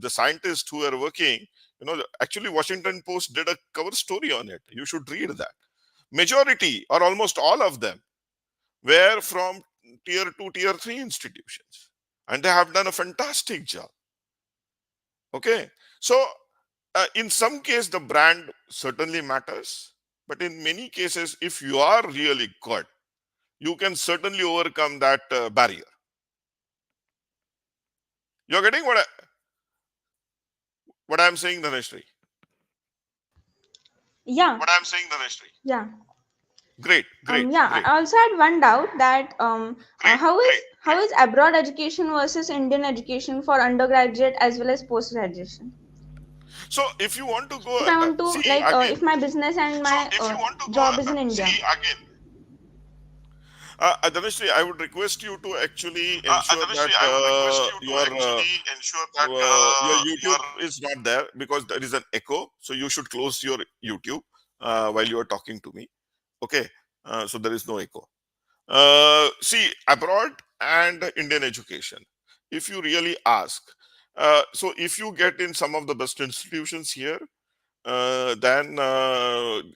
the scientists who are working, actually Washington Post did a cover story on it. You should read that. Majority or almost all of them were from tier 2 tier 3 institutions, and they have done a fantastic job. Okay, so in some case the brand certainly matters, but in many cases, if you are really good, you can certainly overcome that barrier. You're getting what I'm saying, Dhanashri? yeah. What I'm saying, Dhanashri? Yeah. Great, great, Yeah, great. I also had one doubt that Great, how is great. abroad education versus Indian education for undergraduate as well as post graduation? So if you want to go, If I want to see like again. if my business and So my if you want to go, job is in see India. again. Dhanashri, I would request you to actually ensure Dhanashri, that I would request you to your actually ensure that YouTube is not there, because there is an echo. So you should close your YouTube while you are talking to me. Okay, so there is no echo. See, abroad and Indian education. If you really ask, so if you get in some of the best institutions here, then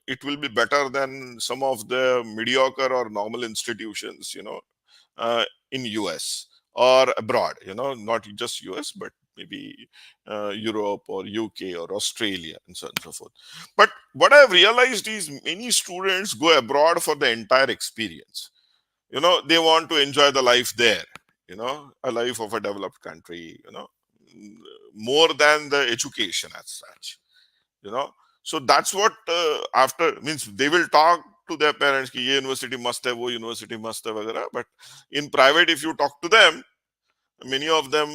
it will be better than some of the mediocre or normal institutions, in US or abroad, not just US, but maybe Europe or UK or Australia and so on and so forth. But what I've realized is many students go abroad for the entire experience. They want to enjoy the life there, a life of a developed country, more than the education as such, you know so that's what after means they will talk to their parents ki ye university must have, wo university must have वगैरह. But in private, if you talk to them, many of them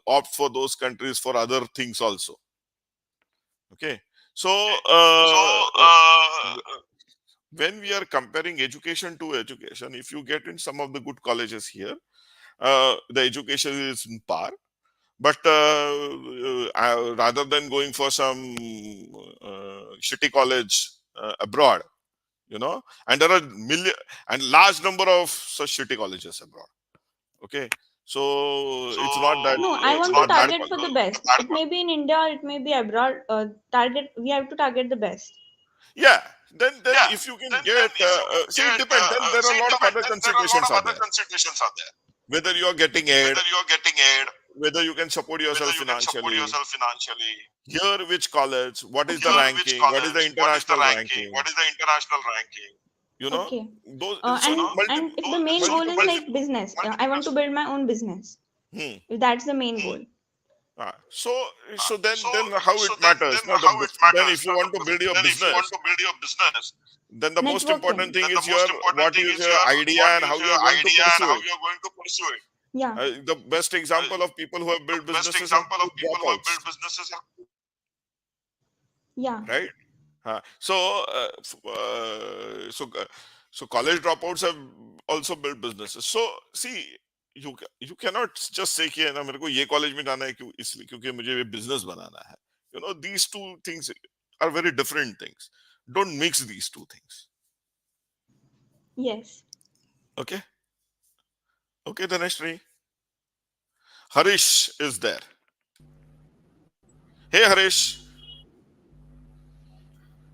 opt for those countries for other things also. Okay, so when we are comparing education to education, if you get in some of the good colleges here, the education is in par. But rather than going for some shitty college abroad, and there are large number of such shitty colleges abroad. Okay, so it's not that No, I it's want to not bad target for the college. best. It may be in India, or it may be abroad. We have to target the best. Yeah, then if you can get, see, it depends. Then there are a lot of other considerations are there. Whether you are getting aid, whether you can support yourself financially. Here, which college? What is the ranking? What is the international ranking? Okay. Those And if the main goal is like business, I want to build my own business. Hmm. If that's the main goal. So then how it matters? Then if you want to build your business, then the most important thing is what is your idea and how you are going to pursue it. Yeah. The best example of people who have built businesses are dropouts, Yeah. right? So college dropouts have also built businesses. So see, you cannot just say कि ना मेरे को ये college में जाना है इसलिए क्योंकि मुझे ये बिजनेस बनाना है. These two things are very different things. Don't mix these two things. Yes. Okay, Dhaneshri. Harish is there. Hey, Harish.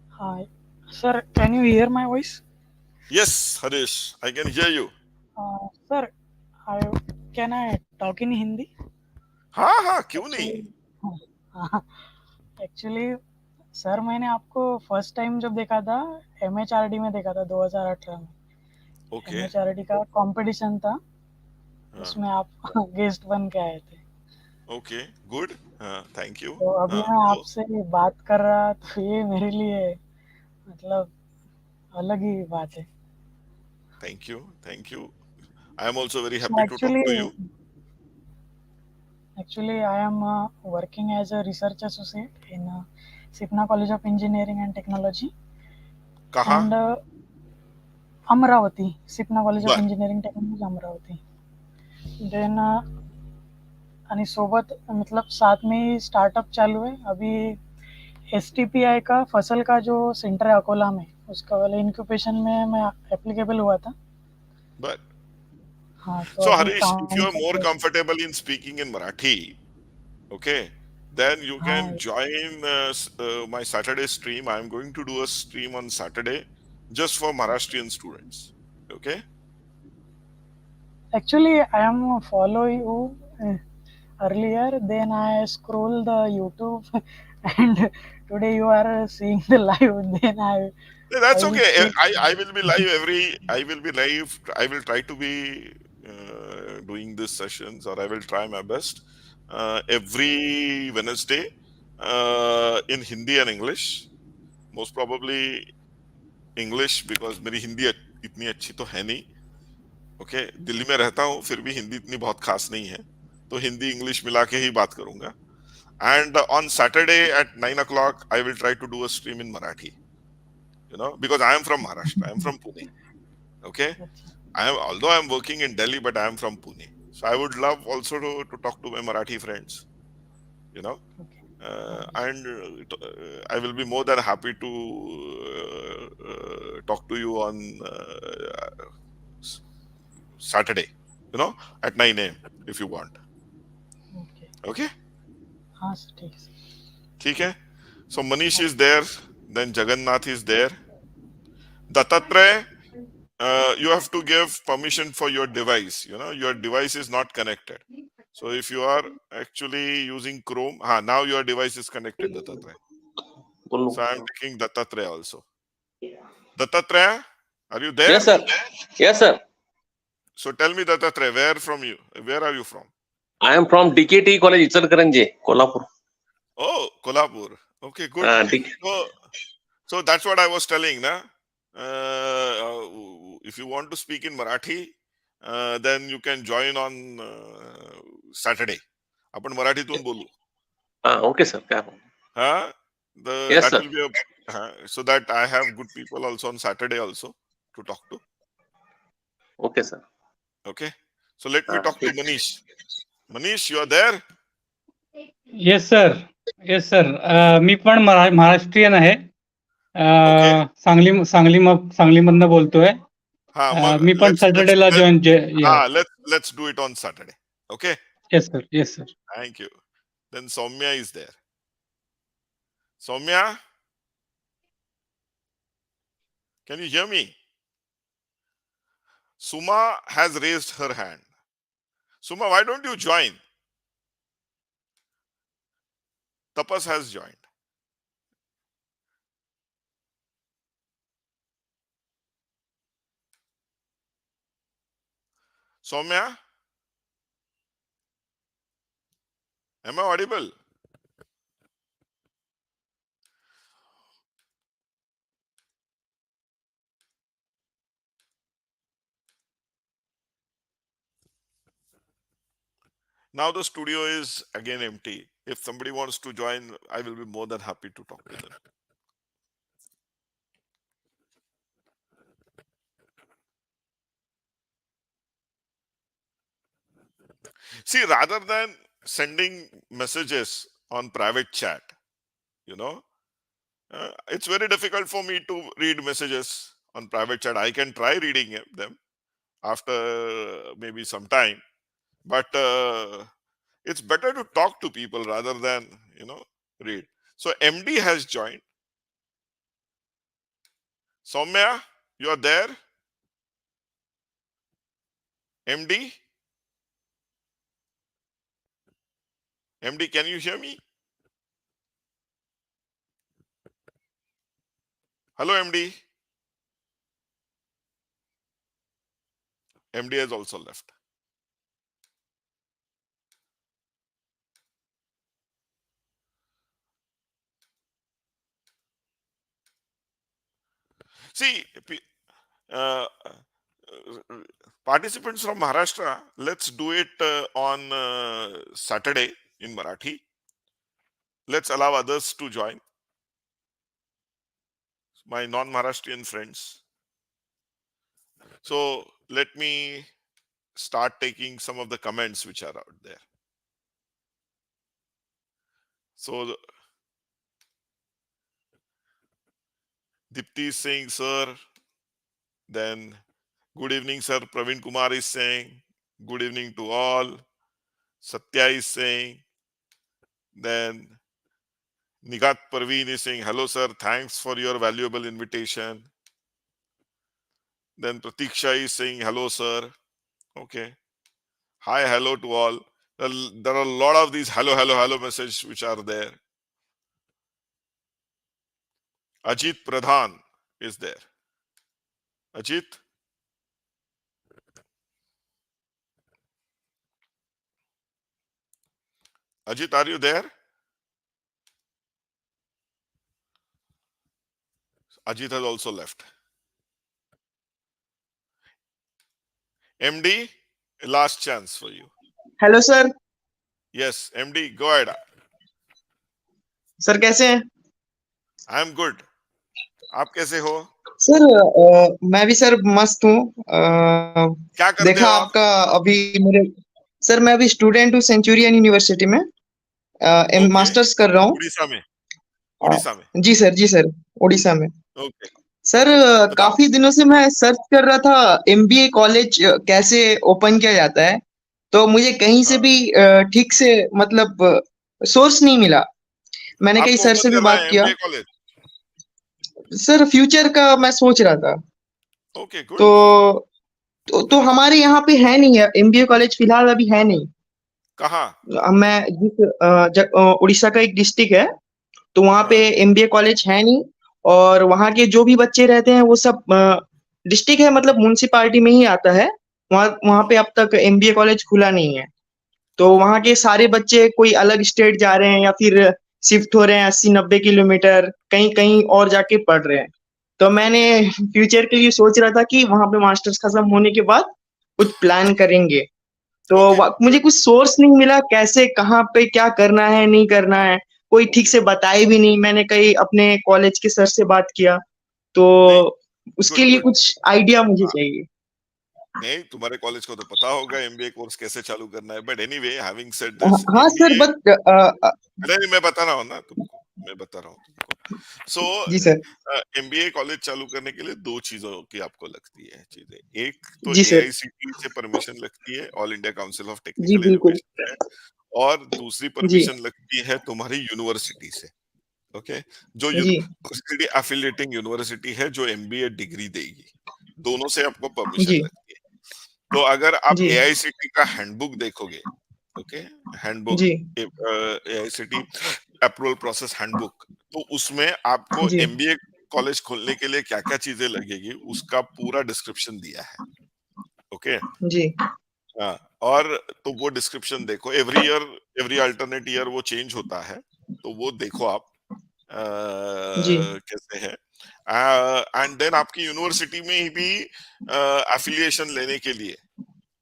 Hi. Sir, can you hear my voice? Yes, Harish, I can hear you. Sir, can I talk in Hindi? हाँ, क्यों नहीं? Actually, sir मैंने आपको first time जब देखा था MHRD में देखा था 2018 में. Okay. MHRD का कंपटीशन था, उसमें आप गेस्ट बन के आए थे. Okay, good. Thank you. तो अभी मैं आपसे बात कर रहा, तो ये मेरे लिए मतलब अलग ही बात है. Thank you. I am also very happy to talk to you. Actually, I am working as a research associate in Sipna College of Engineering and Technology. कहाँ? And Amravati, Sipna College of Engineering Technology, Amravati. Then आणि सोबत मतलब साथ में startup चालू है. अभी STPI का फसल का जो सेंटर है अकोला में, उसका वाला इंक्यूबेशन में मैं एप्लीकेबल हुआ था. But हाँ, so Harish, if you are more comfortable in speaking in Marathi, okay, then you can join my Saturday stream. I am going to do a stream on Saturday just for Maharashtrian students. Okay. Actually, I am following you earlier. Then I scroll the YouTube, and today you are seeing the live. Then that's okay. I will be live I will try to be doing these sessions, or I will try my best every Wednesday in Hindi and English. Most probably English, because मेरी हिंदी इतनी अच्छी तो है नहीं. Okay, Delhi में रहता हूँ, फिर भी हिंदी इतनी बहुत खास नहीं है, तो हिंदी इंग्लिश मिला के ही बात करूंगा. And on Saturday at 9 o'clock, I will try to do a stream in Marathi. Because I am from Maharashtra. I am from Pune. Okay, although I am working in Delhi, but I am from Pune. So I would love also to talk to my Marathi friends. And I will be more than happy to talk to you on Saturday, at 9 a.m. if you want. Okay. हाँ, ठीक है. ठीक है. So Manish is there, then Jagannath is there. Dattatreya, you have to give permission for your device. Your device is not connected. So if you are actually using Chrome, now your device is connected, Dattatreya. So I am taking Dattatreya also. Dattatreya, are you there? Yes, sir. Yes, sir. So tell me, Dattatreya, where are you from? I am from DKT College, Ichalkaranji, Kolhapur. Oh, Kolhapur. Okay, good. So that's what I was telling, na? If you want to speak in Marathi, then you can join on Saturday. आपण मराठीतून बोलू. Okay, sir. Yes, that sir. will be so that I have good people also on Saturday also to talk to. Okay, sir. Okay. So let me talk to Manish. Manish, you are there? Yes sir. Yes sir. मी पण महाराष्ट्रीयन आहे. सांगलीमधनं बोलतोय. मी पण सॅटर्डेला join. Let's do it on Saturday. Okay. Yes sir. Yes sir. Thank you. Then Soumya is there. Soumya, can you hear me? Suma has raised her hand. Suma, why don't you join? Tapas has joined. Soumya, am I audible? Now the studio is again empty. If somebody wants to join, I will be more than happy to talk to them. See, rather than sending messages on private chat, it's very difficult for me to read messages on private chat. I can try reading them after maybe some time, but it's better to talk to people rather than read. So MD has joined. Soumya, you are there? MD? MD, can you hear me? Hello, MD. MD has also left. See, participants from Maharashtra, let's do it on Saturday in Marathi. Let's allow others to join. My non-Maharashtrian friends. So let me start taking some of the comments which are out there. So Dipti is saying, sir. Then good evening, sir. Praveen Kumar is saying, good evening to all. Satya is saying. Then Nigat Parveen is saying, hello, sir. Thanks for your valuable invitation. Then Pratiksha is saying, hello, sir. Okay. Hi, hello to all. There are a lot of these hello messages which are there. Ajit Pradhan is there. Ajit? Ajit, are you there? Ajit has also left. MD, last chance for you. Hello sir. Yes, MD, go ahead. Sir कैसे हैं? I am good. आप कैसे हो? Sir मैं भी sir मस्त हूँ. क्या करते देखा हो आप? आपका अभी मेरे सर मैं अभी स्टूडेंट हूँ सेंचुरियन यूनिवर्सिटी में. मास्टर्स कर रहा हूँ. उड़ीसा में. उड़ीसा में. जी सर उड़ीसा में. ओके. सर काफी दिनों से मैं सर्च कर रहा था एमबीए कॉलेज कैसे ओपन किया जाता है, तो मुझे कहीं से भी ठीक से मतलब सोर्स नहीं मिला. मैंने कई आपको सर कौन से भी करना बात है किया। MBA college? सर फ्यूचर का मैं सोच रहा था। Okay, good. तो हमारे यहाँ पे है नहीं है, एमबीए कॉलेज फिलहाल अभी है नहीं। कहाँ? मैं उड़ीसा का एक डिस्ट्रिक्ट है, तो वहाँ पे हाँ, एमबीए कॉलेज है नहीं। और वहाँ के जो भी बच्चे रहते हैं वो सब डिस्ट्रिक्ट है, मतलब म्युनिसिपालिटी में ही आता है। वहाँ वहाँ पे अब तक एमबीए कॉलेज खुला नहीं है। तो ओके, वहाँ के सारे बच्चे कोई अलग स्टेट जा रहे हैं या फिर शिफ्ट हो रहे हैं 80-90 किलोमीटर कहीं कहीं और जाके पढ़ रहे हैं। तो मैंने फ्यूचर के लिए सोच रहा था कि वहाँ पे मास्टर्स खत्म होने के बाद कुछ प्लान करेंगे। तो ओके, मुझे कुछ सोर्स नहीं मिला, कैसे कहाँ पे क्या करना है नहीं करना है, कोई ठीक से बताए भी नहीं। मैंने कहीं अपने कॉलेज के सर से बात किया, तो नहीं, उसके गुड लिए गुड। कुछ आइडिया मुझे चाहिए। नहीं, तुम्हारे कॉलेज को तो पता होगा एमबीए कोर्स कैसे चालू करना है, बट एनीवे, हैविंग सेड हाँ दिस, हाँ सर, एमबीए, बट नहीं, मैं बता रहा हूँ ना तुमको, मैं बता रहा हूँ तुमको। सो जी सर। एमबीए कॉलेज चालू करने के लिए दो चीजों की आपको लगती है चीजें। एक तो जी सर। एआईसीटीई से परमिशन लगती है, ऑल इंडिया काउंसिल ऑफ जी टेक्निकल बिल्कुल। एजुकेशन है। और दूसरी जी परमिशन लगती है तुम्हारी यूनिवर्सिटी से। ओके, जो जी यूनिवर्सिटी एफिलिएटिंग यूनिवर्सिटी है जो एमबीए डिग्री देगी, दोनों से आपको परमिशन जी लगती है। तो अगर आप जी एआईसीटी का हैंडबुक देखोगे, ओके, हैंडबुक, जी एआईसीटी अप्रूवल प्रोसेस हैंडबुक, तो उसमें आपको जी एमबीए कॉलेज खोलने के लिए क्या क्या चीजें लगेगी उसका पूरा डिस्क्रिप्शन दिया है। ओके, जी हाँ, और तो वो डिस्क्रिप्शन देखो, every year, every alternate year वो चेंज होता है, तो वो देखो आप जी कैसे है। एंड देन आपकी यूनिवर्सिटी में ही भी एफिलिएशन लेने के लिए,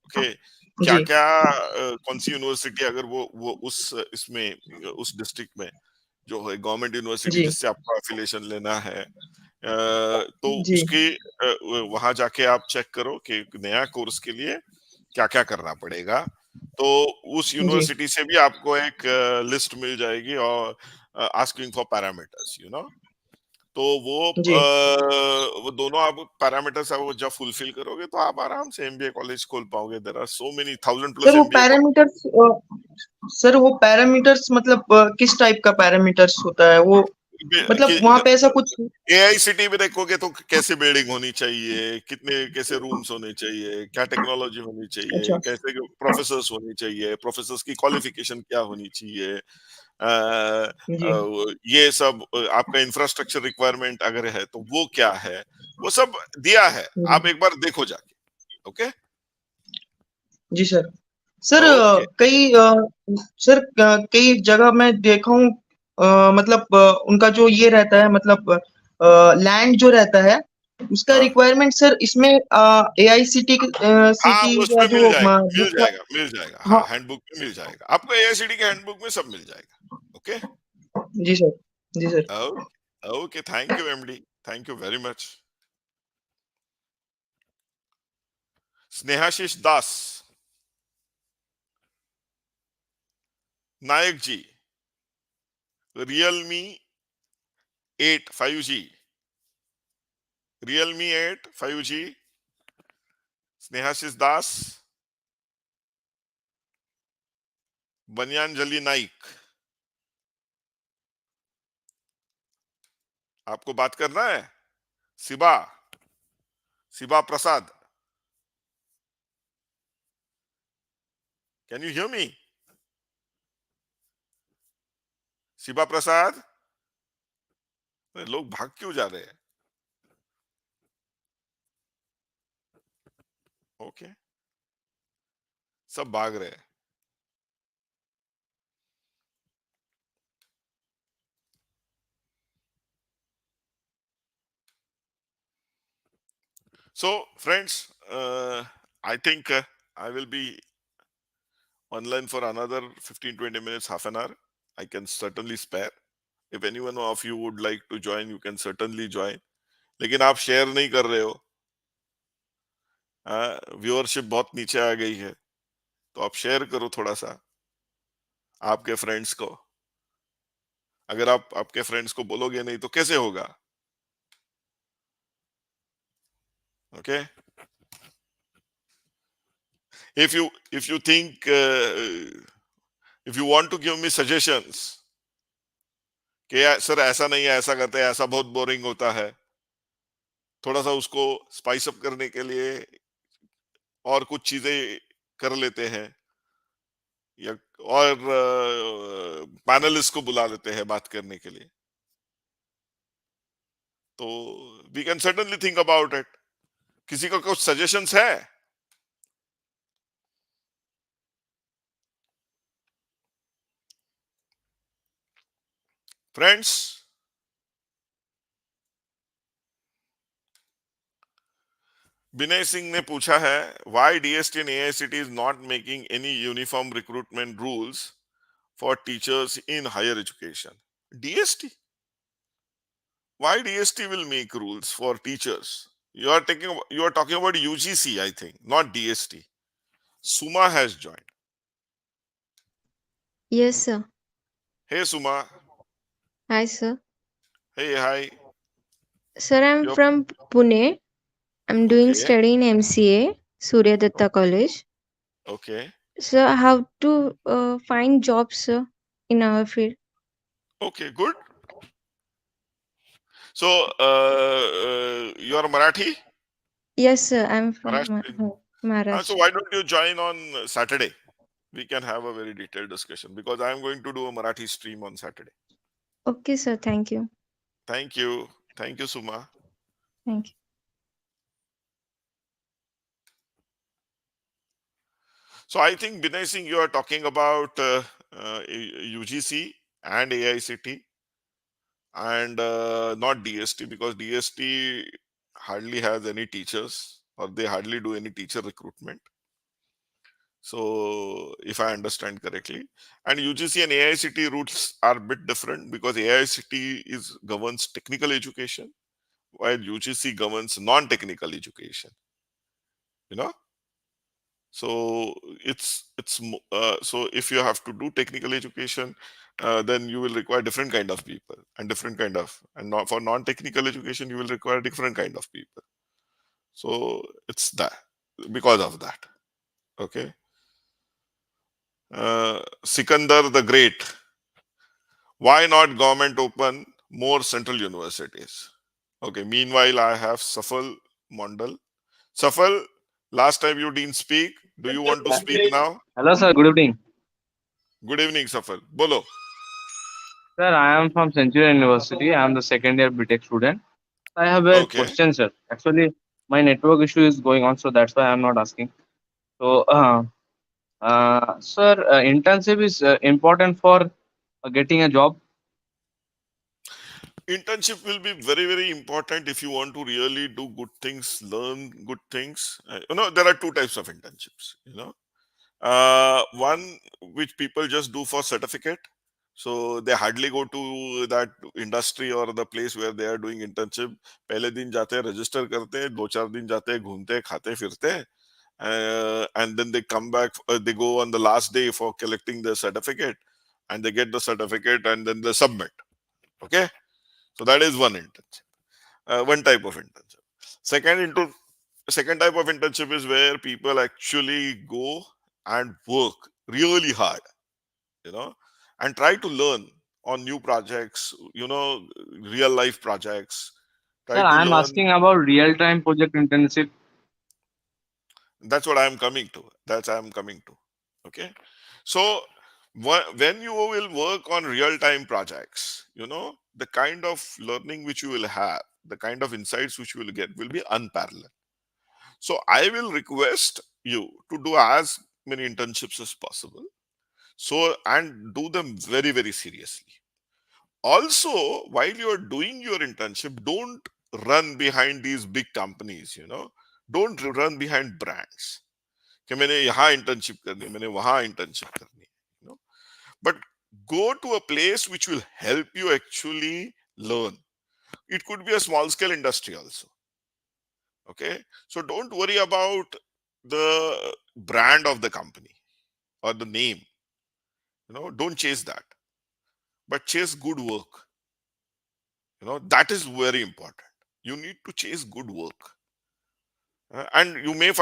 ओके, क्या जी क्या, कौन सी यूनिवर्सिटी, अगर वो उस इसमें उस डिस्ट्रिक्ट में जो है गवर्नमेंट यूनिवर्सिटी जी जिससे आपको एफिलिएशन लेना है, तो जी उसकी वहां जाके आप चेक करो कि नया कोर्स के लिए क्या क्या करना पड़ेगा। तो उस जी यूनिवर्सिटी से भी आपको एक लिस्ट मिल जाएगी, और asking for parameters, you know. तो जी वो दोनों आप पैरामीटर्स आप वो जब फुलफिल करोगे तो आप आराम से एमबीए कॉलेज खोल पाओगे। There are so many 1000+ sir वो एमबीए। पैरामीटर्स सर वो पैरामीटर्स मतलब किस टाइप का पैरामीटर्स होता है वो, मतलब वहां पे ऐसा कुछ। एआईसीटी में देखोगे तो कैसे बिल्डिंग होनी चाहिए, कितने कैसे रूम्स होने चाहिए, क्या टेक्नोलॉजी होनी चाहिए, अच्छा। कैसे प्रोफेसर्स होने चाहिए, प्रोफेसर्स की क्वालिफिकेशन क्या होनी चाहिए, जी ये सब, आपका इंफ्रास्ट्रक्चर रिक्वायरमेंट अगर है तो वो क्या है, वो सब दिया है। जी आप एक बार देखो जाके। ओके, जी सर। सर ओके, सर कई जगह मैं देखा हूँ, मतलब उनका जो ये रहता है, मतलब लैंड जो रहता है उसका हाँ रिक्वायरमेंट सर इसमें एआईसीटी हाँ, सिटी वो का उसमें मिल जो जाएगा, मिल दूसरा। जाएगा, मिल जाएगा, हाँ, हाँ हैंडबुक में मिल जाएगा आपको, एआईसीटी के हैंडबुक में सब मिल जाएगा। ओके, जी सर। जी sir. Okay, okay, thank you MD, thank you very much. Snehashish Das, Nayak ji, Realme 8 5G, Realme 8 5G, Snehashish Das, Baniyanjali Naik, आपको बात करना है। Shiba, Shiba Prasad, can you hear me? Shiba Prasad, लोग भाग क्यों जा रहे हैं? ओके, सब भाग रहे हैं। So, friends, I think I will be online for another 15-20 minutes, half an hour. I can certainly spare. If anyone of you would like to join, you can certainly join. लेकिन आप share नहीं कर रहे हो, viewership बहुत नीचे आ गई है, तो आप शेयर करो थोड़ा सा आपके फ्रेंड्स को। अगर आप आपके फ्रेंड्स को बोलोगे नहीं तो कैसे होगा? Okay, if you think if you want to give me suggestions, कि सर ऐसा नहीं है, ऐसा करते हैं, ऐसा बहुत बोरिंग होता है, थोड़ा सा उसको स्पाइस अप करने के लिए और कुछ चीजें कर लेते हैं, या और पैनलिस्ट को बुला लेते हैं बात करने के लिए, तो we can certainly think about it. किसी का कुछ सजेशंस है? फ्रेंड्स, विनय सिंह ने पूछा है, why DST and AICTE is not making any uniform recruitment rules for teachers in higher education. DST? Why DST will make rules for teachers? You are talking about UGC, I think, not DST. Suma has joined. Yes, sir. Hey Suma. Hi, sir. Hey, hi. Sir, I'm You're from Pune. I'm doing okay. study in MCA, Surya Datta College. Okay. Sir, how to find jobs, sir, in our field? Okay, good. So, you are Marathi? Yes, sir. I'm from Maharashtrian. So Maharashtra. why don't you join on Saturday? We can have a very detailed discussion because I am going to do a Marathi stream on Saturday. Okay, sir. Thank you. Thank you. Thank you, Suma. Thank you. So I think, Binay Singh, you are talking about UGC and AICT and not DST, because DST hardly has any teachers, or they hardly do any teacher recruitment. So if I understand correctly, and UGC and AICT routes are a bit different because AICT governs technical education while UGC governs non-technical education. You know? So so if you have to do technical education, then you will require different kind of people and different kind of, and not for non-technical education you will require different kind of people. So it's that, because of that. Okay. Sikandar the Great, why not government open more central universities? Okay. Meanwhile, I have Safal Mondal. Safal, last time you didn't speak. Do you want to speak now? Hello, sir. Good evening. Good evening, Safal. Bolo. Sir, I am from Century University. I am the second year BTech student. I have a Okay. question, sir. Actually, my network issue is going on, so that's why I am not asking. So, sir, internship is important for getting a job. Internship will be very, very important if you want to really do good things, learn good things. There are two types of internships. One which people just do for certificate. So they hardly go to that industry or the place where they are doing internship. पहले दिन जाते हैं, register करते हैं, 2-4 दिन जाते हैं, घूमते हैं, खाते फिरते हैं, and then they come back. They go on the last day for collecting the certificate, and they get the certificate, and then they submit. Okay, so that is one internship, one type of internship. Second type of internship is where people actually go and work really hard, and try to learn on new projects, real life projects. Sir, Try to I am learn. asking about real-time project internship. That's what I am coming to. Okay. So when you will work on real-time projects, the kind of learning which you will have, the kind of insights which you will get will be unparalleled. So I will request you to do as many internships as possible. So, and do them very, very seriously. Also, while you are doing your internship, don't run behind these big companies, don't run behind brands. कि मैंने यहाँ internship करनी है, मैंने वहाँ internship करनी है, but go to a place which will help you actually learn. It could be a small scale industry also. Okay, so don't worry about the brand of the company or the name. Don't chase that, but chase good work. That is very important. You need to chase good work. And you may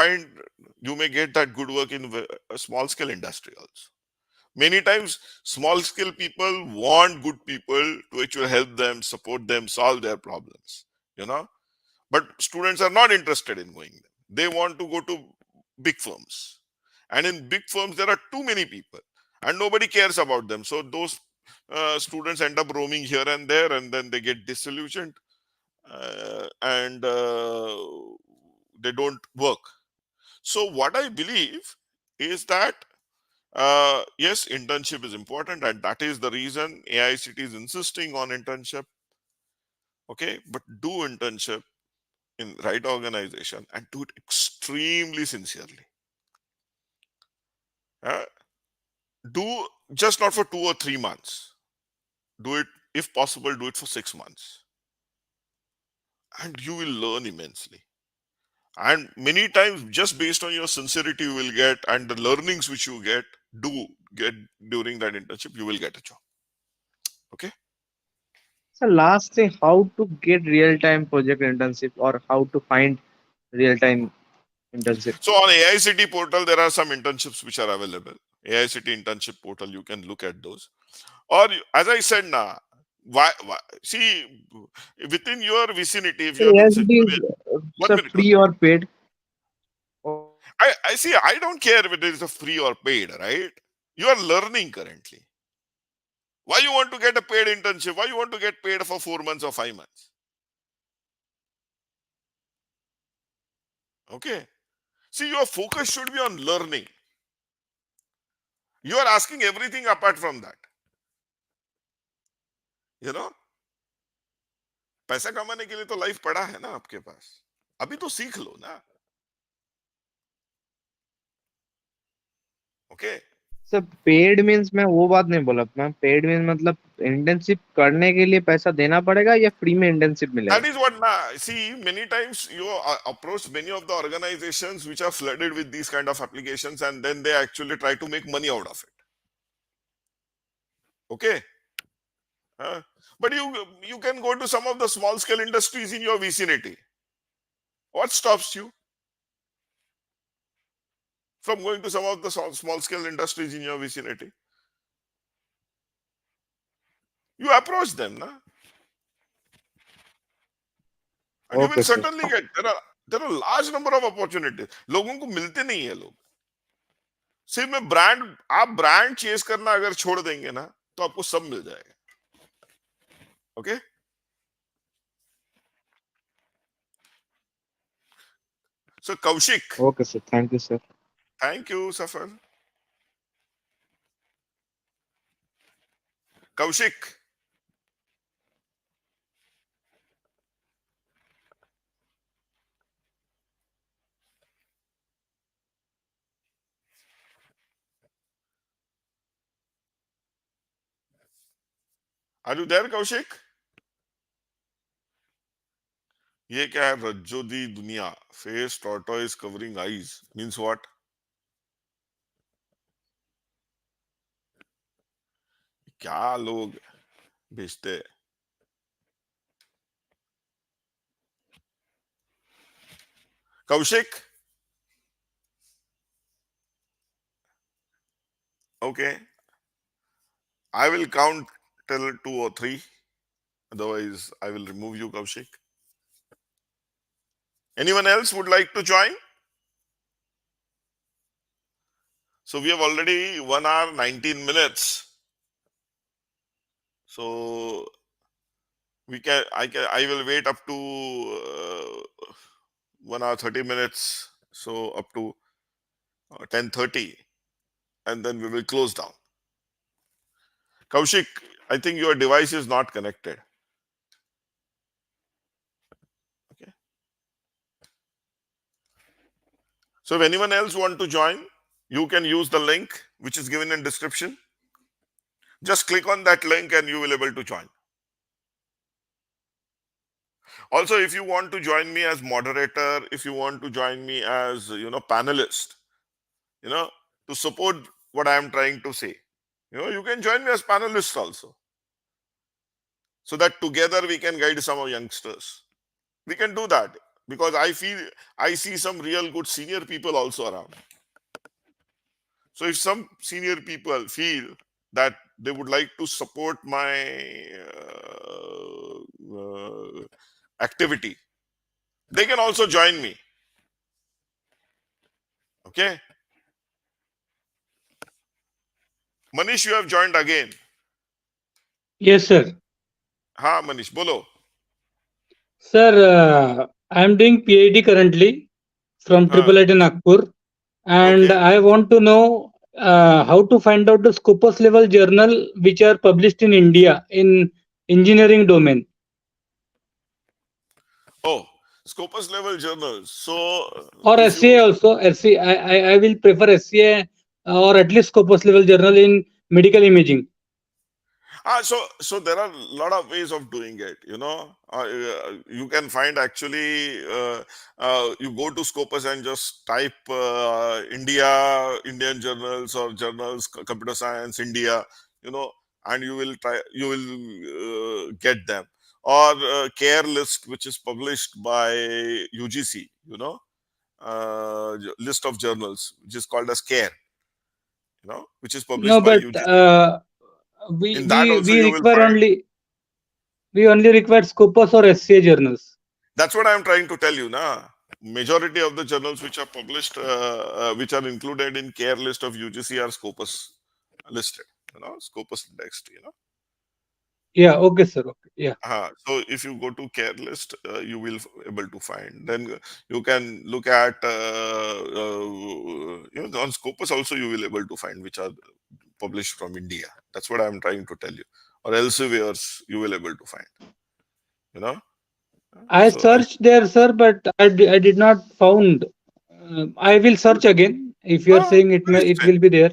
get that good work in a small scale industry also. Many times, small scale people want good people to actually help them, support them, solve their problems. But students are not interested in going there. They want to go to big firms, and in big firms there are too many people, and nobody cares about them. So those students end up roaming here and there, and then they get disillusioned, and they don't work. So what I believe is that yes, internship is important, and that is the reason AICT is insisting on internship. Okay, but do internship in right organization and do it extremely sincerely. Do just not for 2 or 3 months. Do it, if possible, do it for 6 months, and you will learn immensely. And many times, just based on your sincerity, you will get, and the learnings which you get during that internship, you will get a job. Okay. So last thing, how to get real-time project internship or how to find real-time internship? So on AICT portal, there are some internships which are available. AICT internship portal, you can look at those. Or as I said now, why see within your vicinity, if you are in AICT is one minute, free or paid? I see. I don't care whether it's a free or paid, right? You are learning currently. Why you want to get a paid internship? Why you want to get paid for 4 months or 5 months? Okay. See, your focus should be on learning. You are asking everything apart from that. पैसा कमाने के लिए तो life पड़ा है ना आपके पास, अभी तो सीख लो ना. ओके. सर पेड मींस मैं वो बात नहीं बोला, मैं पेड मींस मतलब इंटर्नशिप करने के लिए पैसा देना पड़ेगा या फ्री में इंटर्नशिप मिलेगा? That is what see, many times you approach many of the organizations which are flooded with these kind of applications, and then they actually try to make money out of it. Okay. But you can go to some of the small scale industries in your vicinity. What stops you from going to some of the small scale industries in your vicinity? You approach them, na? And you will certainly get. There are large number of opportunities. लोगों को मिलते नहीं है लोग. सिर्फ में brand, आप brand chess करना अगर छोड़ देंगे ना, तो आपको सब मिल जाएगा. Okay. So Kaushik. Okay, sir. Thank you, sir. Thank you, Safar. Kaushik. Are you there, Kaushik? ये क्या है? रज्जो दी दुनिया, face tortoise covering eyes means what? क्या लोग भेजते हैं? Kaushik? Okay. I will count till 2 or 3. Otherwise, I will remove you, Kaushik. Anyone else would like to join? So we have already 1 hour 19 minutes. So I will wait up to 1 hour 30 minutes. So up to 10:30, and then we will close down. Kaushik, I think your device is not connected. Okay. So if anyone else want to join, you can use the link which is given in description. Just click on that link and you will be able to join. Also, if you want to join me as moderator, if you want to join me as panelist, to support what I am trying to say, you can join me as panelist also, so that together we can guide some of youngsters. We can do that because I feel I see some real good senior people also around. So if some senior people feel that they would like to support my activity, they can also join me. Okay. Manish, you have joined again. Yes, sir. Ha, Manish, bolo. Sir, I am doing PhD currently from IIIT Nagpur, and I want to know how to find out the Scopus level journal which are published in India in engineering domain. Oh, Scopus level journals. So Or if SCA you also. SCA, I will prefer SCA or at least Scopus level journal in medical imaging. so there are a lot of ways of doing it. You can find actually. You go to Scopus and just type Indian journals or journals, computer science, India. And you will try. You will get them, or care list, which is published by UGC. List of journals, which is called as care. Which is No, published by but UGC. we In that we also we you will require find. we only require Scopus or SCA journals. That's what I'm trying to tell you, na. Majority of the journals which are published, which are included in care list of UGC are Scopus listed. Scopus indexed. Yeah. Okay, sir. Okay. Yeah. So if you go to care list, you will able to find. Then you can look at on Scopus also you will able to find which are published from India. That's what I'm trying to tell you. Or elsewhere you will able to find. I So searched there, sir, but I did not found. I will search again. If you are saying it will be there.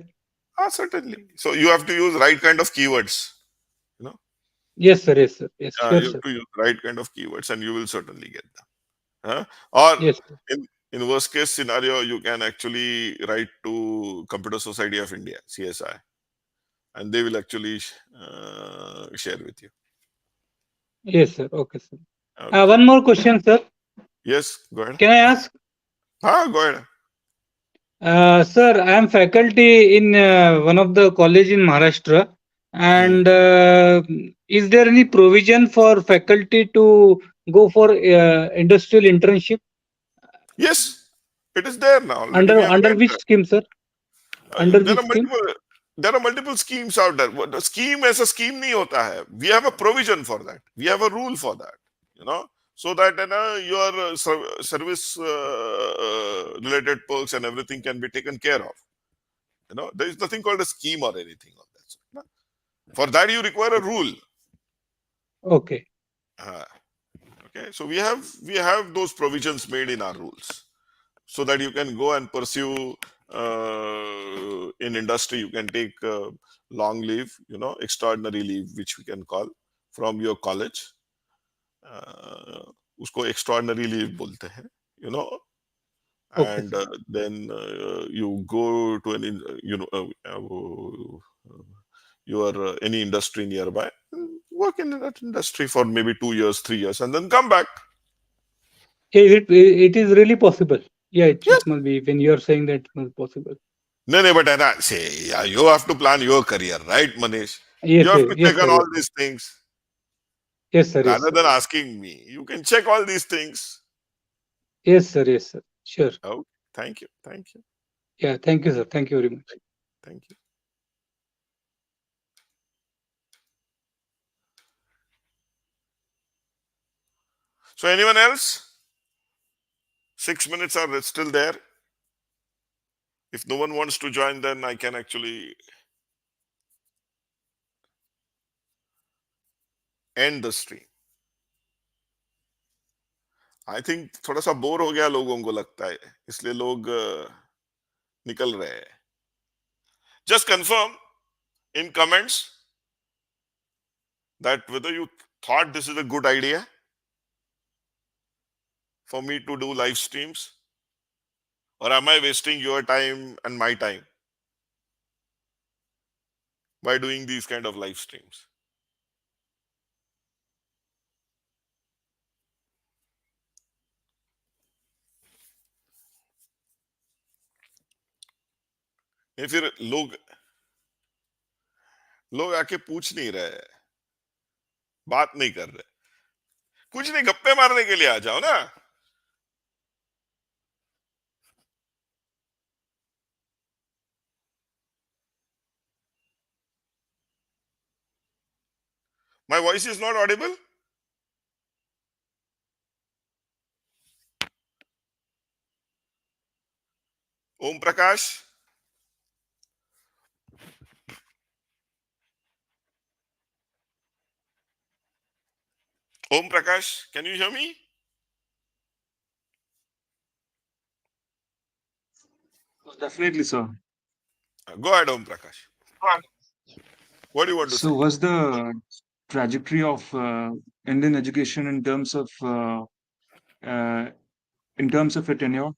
Certainly. So you have to use right kind of keywords. Yes, sir. Yes, sir. Yes, sure, You sir. have to use right kind of keywords, and you will certainly get them. Or Yes. in worst case scenario, you can actually write to Computer Society of India, CSI, and they will actually share with you. Yes, sir. Okay, sir. Okay. One more question, sir. Yes, go ahead. Can I ask? Go ahead. Sir, I am faculty in one of the college in Maharashtra, and is there any provision for faculty to go for industrial internship? Yes, it is there now. Already we have Under made which that. scheme, sir? Under There which are scheme? multiple schemes out there. The scheme as a scheme nahi hota hai. We have a provision for that. We have a rule for that. So that your service related perks and everything can be taken care of. There is nothing called a scheme or anything of that sort. For that you require a rule. Okay. Okay. So we have those provisions made in our rules, so that you can go and pursue in industry. You can take long leave, extraordinary leave, which we can call from your college. Usko extraordinary leave bolte hain, and then you go to any your any industry nearby, work in that industry for maybe 2 years, 3 years, and then come back. It is really possible. Yeah, it must be. When you are saying that, it must be possible. No, but say, yeah, you have to plan your career, right, Manish? Yes, You have sir. to Yes, check on sir. all these things. Yes, sir. Yes, Rather sir. than asking me, you can check all these things. Yes, sir. Yes, sir. Sure. Oh, thank you. Thank you. Yeah, thank you, sir. Thank you very much. Thank you. So anyone else? 6 minutes are still there. If no one wants to join, then I can actually end the stream. I think थोड़ा सा bore हो गया लोगों को लगता है, इसलिए लोग निकल रहे हैं. Just confirm in comments that whether you thought this is a good idea for me to do live streams, or am I wasting your time and my time by doing these kind of live streams? ये फिर लोग आके पूछ नहीं रहे, बात नहीं कर रहे, कुछ नहीं, गप्पे मारने के लिए आ जाओ ना। My voice is not audible? Om Prakash? Om Prakash, can you hear me? Definitely, sir. Go ahead, Om Prakash. What do you want to say? So, what's the trajectory of Indian education in terms of a tenure?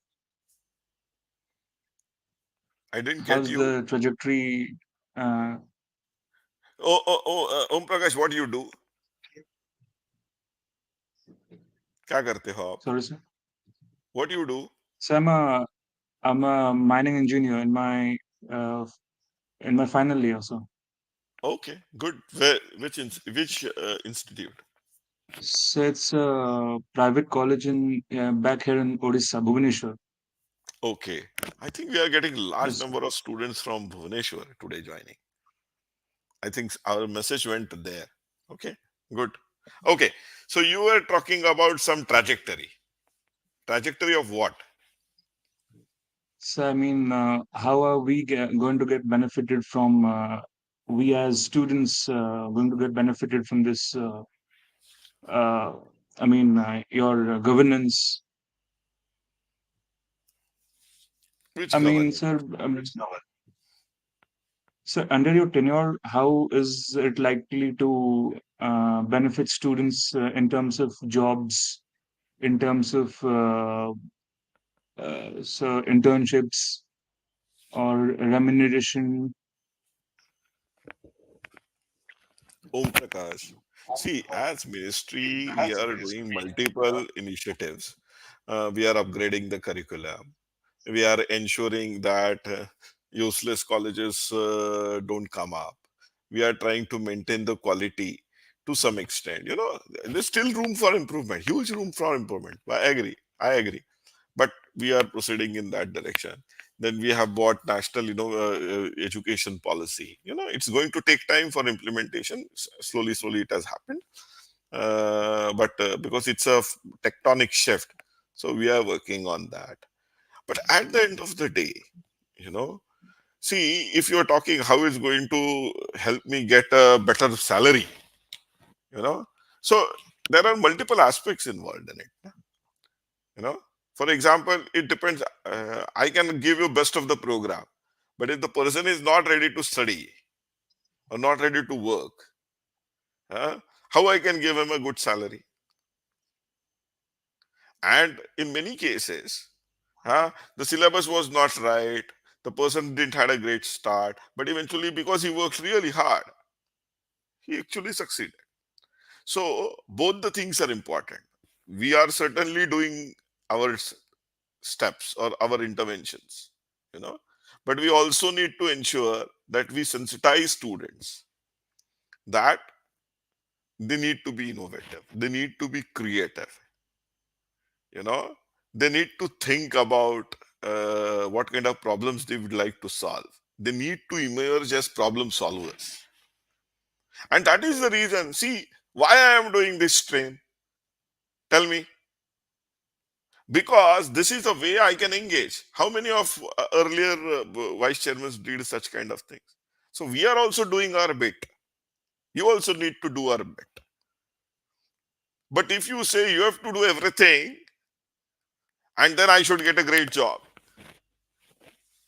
I didn't get How's you. the trajectory? Om Prakash, what do you do? क्या करते हो आप? Sorry, sir. What do you do? So, I'm a mining engineer in my final year. So, Okay, good. Which institute? so it's a private college in back here in Odisha, Bhubaneswar. Okay, I think we are getting large Yes, sir. number of students from Bhubaneswar today joining. I think our message went there. Okay, good. Okay, so you were talking about some trajectory. Trajectory of what? So, I mean, how are we going to get benefited from? We as students going to get benefited from this? I mean, your governance. Which I mean, governance? sir. So, under your tenure, how is it likely to benefit students in terms of jobs, in terms of so internships or remuneration? Om Prakash. See, as ministry, we are doing multiple initiatives. We are upgrading the curriculum. We are ensuring that useless colleges don't come up. We are trying to maintain the quality to some extent. You know, there's still room for improvement, huge room for improvement. I agree. But we are proceeding in that direction. Then we have bought national, education policy. You know, it's going to take time for implementation. Slowly, it has happened. But because it's a tectonic shift, so we are working on that. But at the end of the day, you know, see, if you're talking how it's going to help me get a better salary, you know, so there are multiple aspects involved in it. You know, for example, it depends. I can give you best of the program, but if the person is not ready to study or not ready to work, how I can give him a good salary? And in many cases, the syllabus was not right, the person didn't had a great start, but eventually because he works really hard, he actually succeeded. So both the things are important. We are certainly doing our steps or our interventions, you know, but we also need to ensure that we sensitize students that they need to be innovative, they need to be creative, you know, they need to think about what kind of problems they would like to solve. They need to emerge as problem solvers. And that is the reason, see, why I am doing this stream. Tell me. Because this is the way I can engage. How many of earlier vice chairmen did such kind of things? So we are also doing our bit. You also need to do our bit. But if you say you have to do everything and then I should get a great job,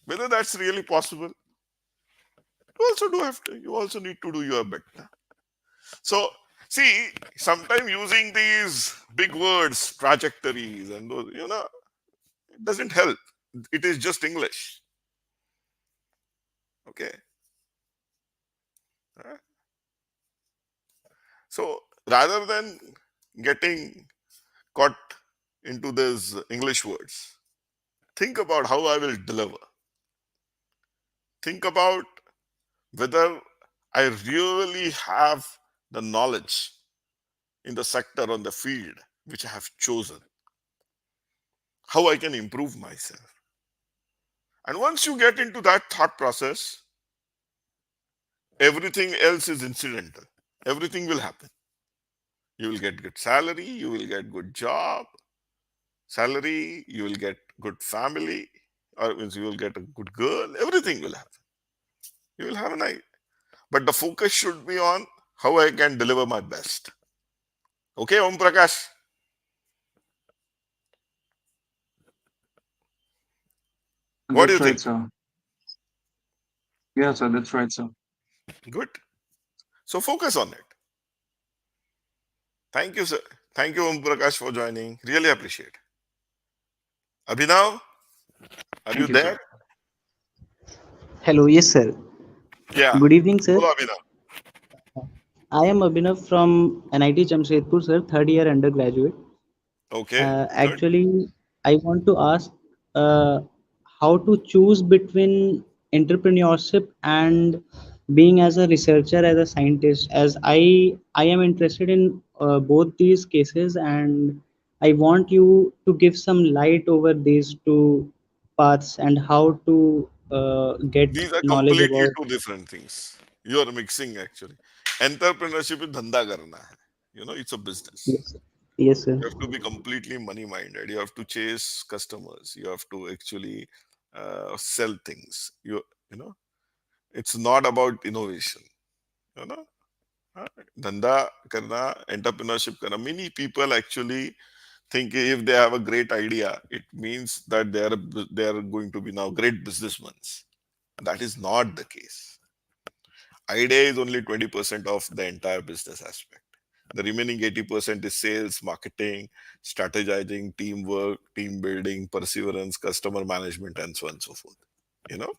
whether that's really possible, you also need to do your bit. So see, sometimes using these big words, trajectories and those, you know, it doesn't help. It is just English. Okay. So rather than getting caught into these English words, think about how I will deliver. think about whether I really have the knowledge in the sector, on the field which I have chosen, how I can improve myself. And once you get into that thought process, everything else is incidental. Everything will happen. You will get good salary, you will get good job, salary, you will get good family, or means you will get a good girl, everything will happen. You will have an idea. But the focus should be on how I can deliver my best. Okay, Om Prakash? What do you That's right, think? sir. Yeah, sir. That's right, sir. Good. So focus on it. Thank you, sir. Thank you, Om Prakash, for joining. Really appreciate. Abhinav, are you Thank you, sir. there? Hello, yes, sir. Yeah. Good evening, sir. Hello, Abhinav. I am Abhinav from NIT Jamshedpur, sir, third year undergraduate. Okay. Good. Actually, I want to ask how to choose between entrepreneurship and being as a researcher, as a scientist, as I am interested in both these cases, and I want you to give some light over these two paths and how to get These are knowledge completely about. two different things. You are mixing actually. Entrepreneurship is dhanda karna hai. You know, it's a business. Yes, sir. Yes, sir. You have to be completely money minded. You have to chase customers. You have to actually sell things. You know, it's not about innovation. You know, dhanda karna, entrepreneurship karna. Many people actually think if they have a great idea, it means that they are going to be now great businessmen. That is not the case. Idea is only 20% of the entire business aspect. The remaining 80% is sales, marketing, strategizing, teamwork, team building, perseverance, customer management, and so on and so forth. You know,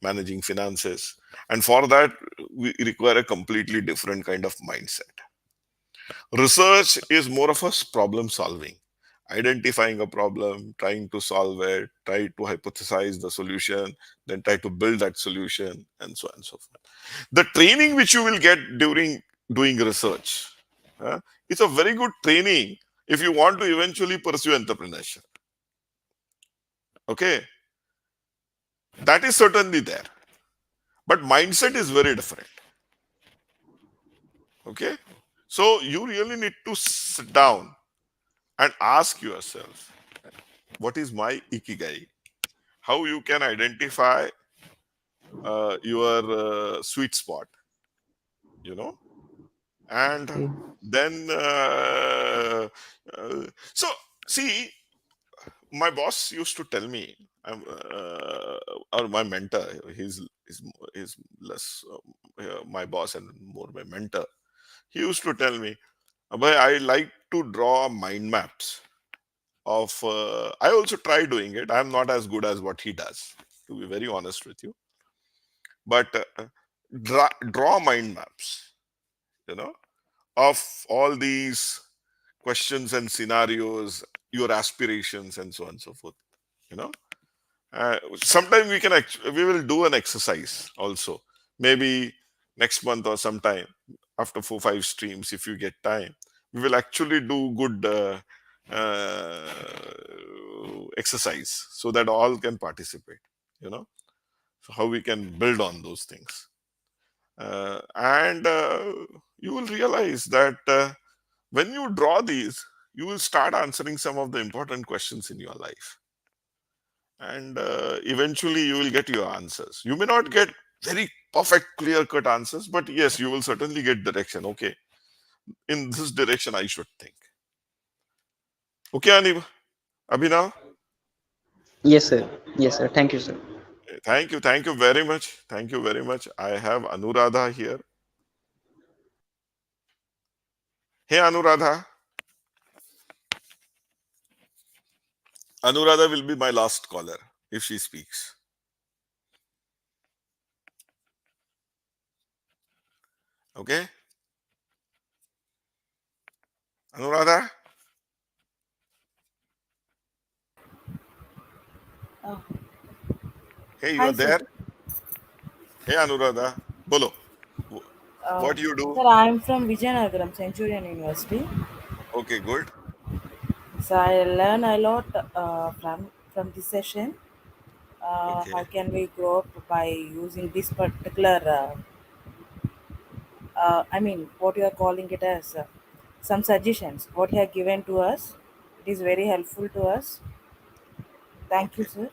managing finances. And for that, we require a completely different kind of mindset. Research is more of a problem solving, identifying a problem, trying to solve it, try to hypothesize the solution, then try to build that solution, and so on and so forth. The training which you will get during doing research is a very good training if you want to eventually pursue entrepreneurship. Okay, that is certainly there, but mindset is very different. Okay, so you really need to sit down and ask yourself, what is my ikigai? How you can identify your sweet spot, you know, and Okay. then so see, my boss used to tell me, or my mentor, he's less my boss and more my mentor. He used to tell me, "Abhay, I like to draw mind maps of." I also try doing it. I'm not as good as what he does, to be very honest with you. But draw mind maps, you know, of all these questions and scenarios, your aspirations, and so on and so forth. You know, sometime we will do an exercise also, maybe next month or sometime after 4 5 streams, if you get time, we will actually do good exercise so that all can participate, you know, so how we can build on those things. And you will realize that when you draw these, you will start answering some of the important questions in your life, and eventually you will get your answers. You may not get very perfect clear cut answers, but yes, you will certainly get direction. Okay, in this direction I should think. Okay, Abhinav? Yes, sir. Yes, sir. Thank you, sir. Thank you very much. Thank you very much. I have Anuradha here. Hey, Anuradha. Anuradha will be my last caller if she speaks. Okay? Anuradha? Hey, you Hi, are sir. there? Hey Anuradha, bolo. What do you do? Sir, I am from Vijayanagaram, Centurion University. Okay, good. So I learn a lot from this session. Okay. How can we grow up by using this particular? I mean, what you are calling it as some suggestions. What you have given to us, it is very helpful to us. Thank you, Okay. sir.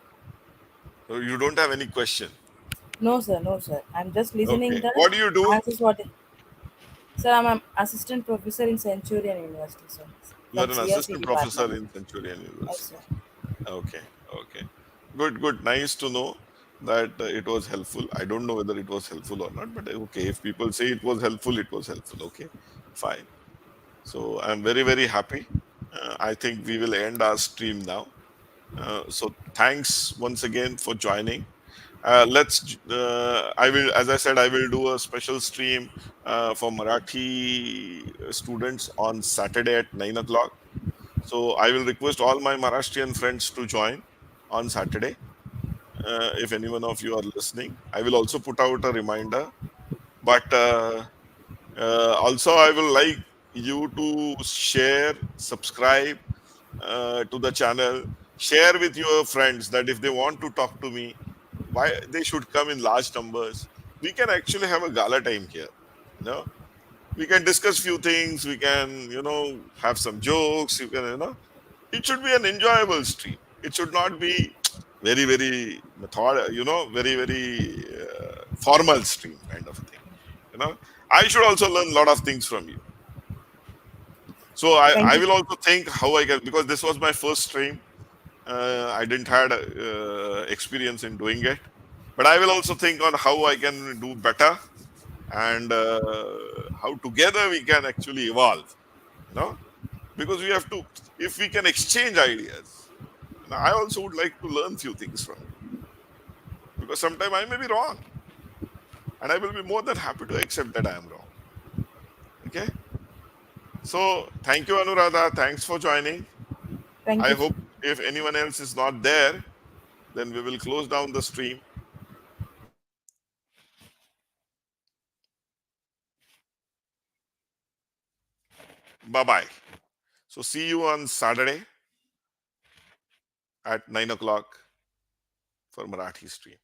So you don't have any question. No, sir. No, sir. I'm just listening Okay. the What do you do? answers. What? Sir, I'm an assistant professor in Centurion University, sir, You from are an CSE assistant professor department. in Centurion Yes, University. sir. Okay. Okay. Good. Good. Nice to know that it was helpful. I don't know whether it was helpful or not, but okay. If people say it was helpful, it was helpful. Okay. Fine. So I'm very, very happy. I think we will end our stream now. So thanks once again for joining. I will, as I said, I will do a special stream for Marathi students on Saturday at 9 o'clock. So I will request all my Maharashtrian friends to join on Saturday. If any one of you are listening, I will also put out a reminder. But also, I will like you to share, subscribe to the channel, share with your friends that if they want to talk to me, why they should come in large numbers. We can actually have a gala time here. You know, we can discuss few things. We can, have some jokes. It should be an enjoyable stream. It should not be very, very very, very formal stream kind of a thing. I should also learn a lot of things from you. So Thank I you. will also think how I can, because this was my first stream. I didn't had experience in doing it, but I will also think on how I can do better and how together we can actually evolve. You know, because we have to, if we can exchange ideas. I also would like to learn few things from you because sometimes I may be wrong, and I will be more than happy to accept that I am wrong. Okay. So thank you, Anuradha. Thanks for joining. Thank I you, sir. hope if anyone else is not there, then we will close down the stream. Bye bye. So see you on Saturday at 9 o'clock for Marathi stream.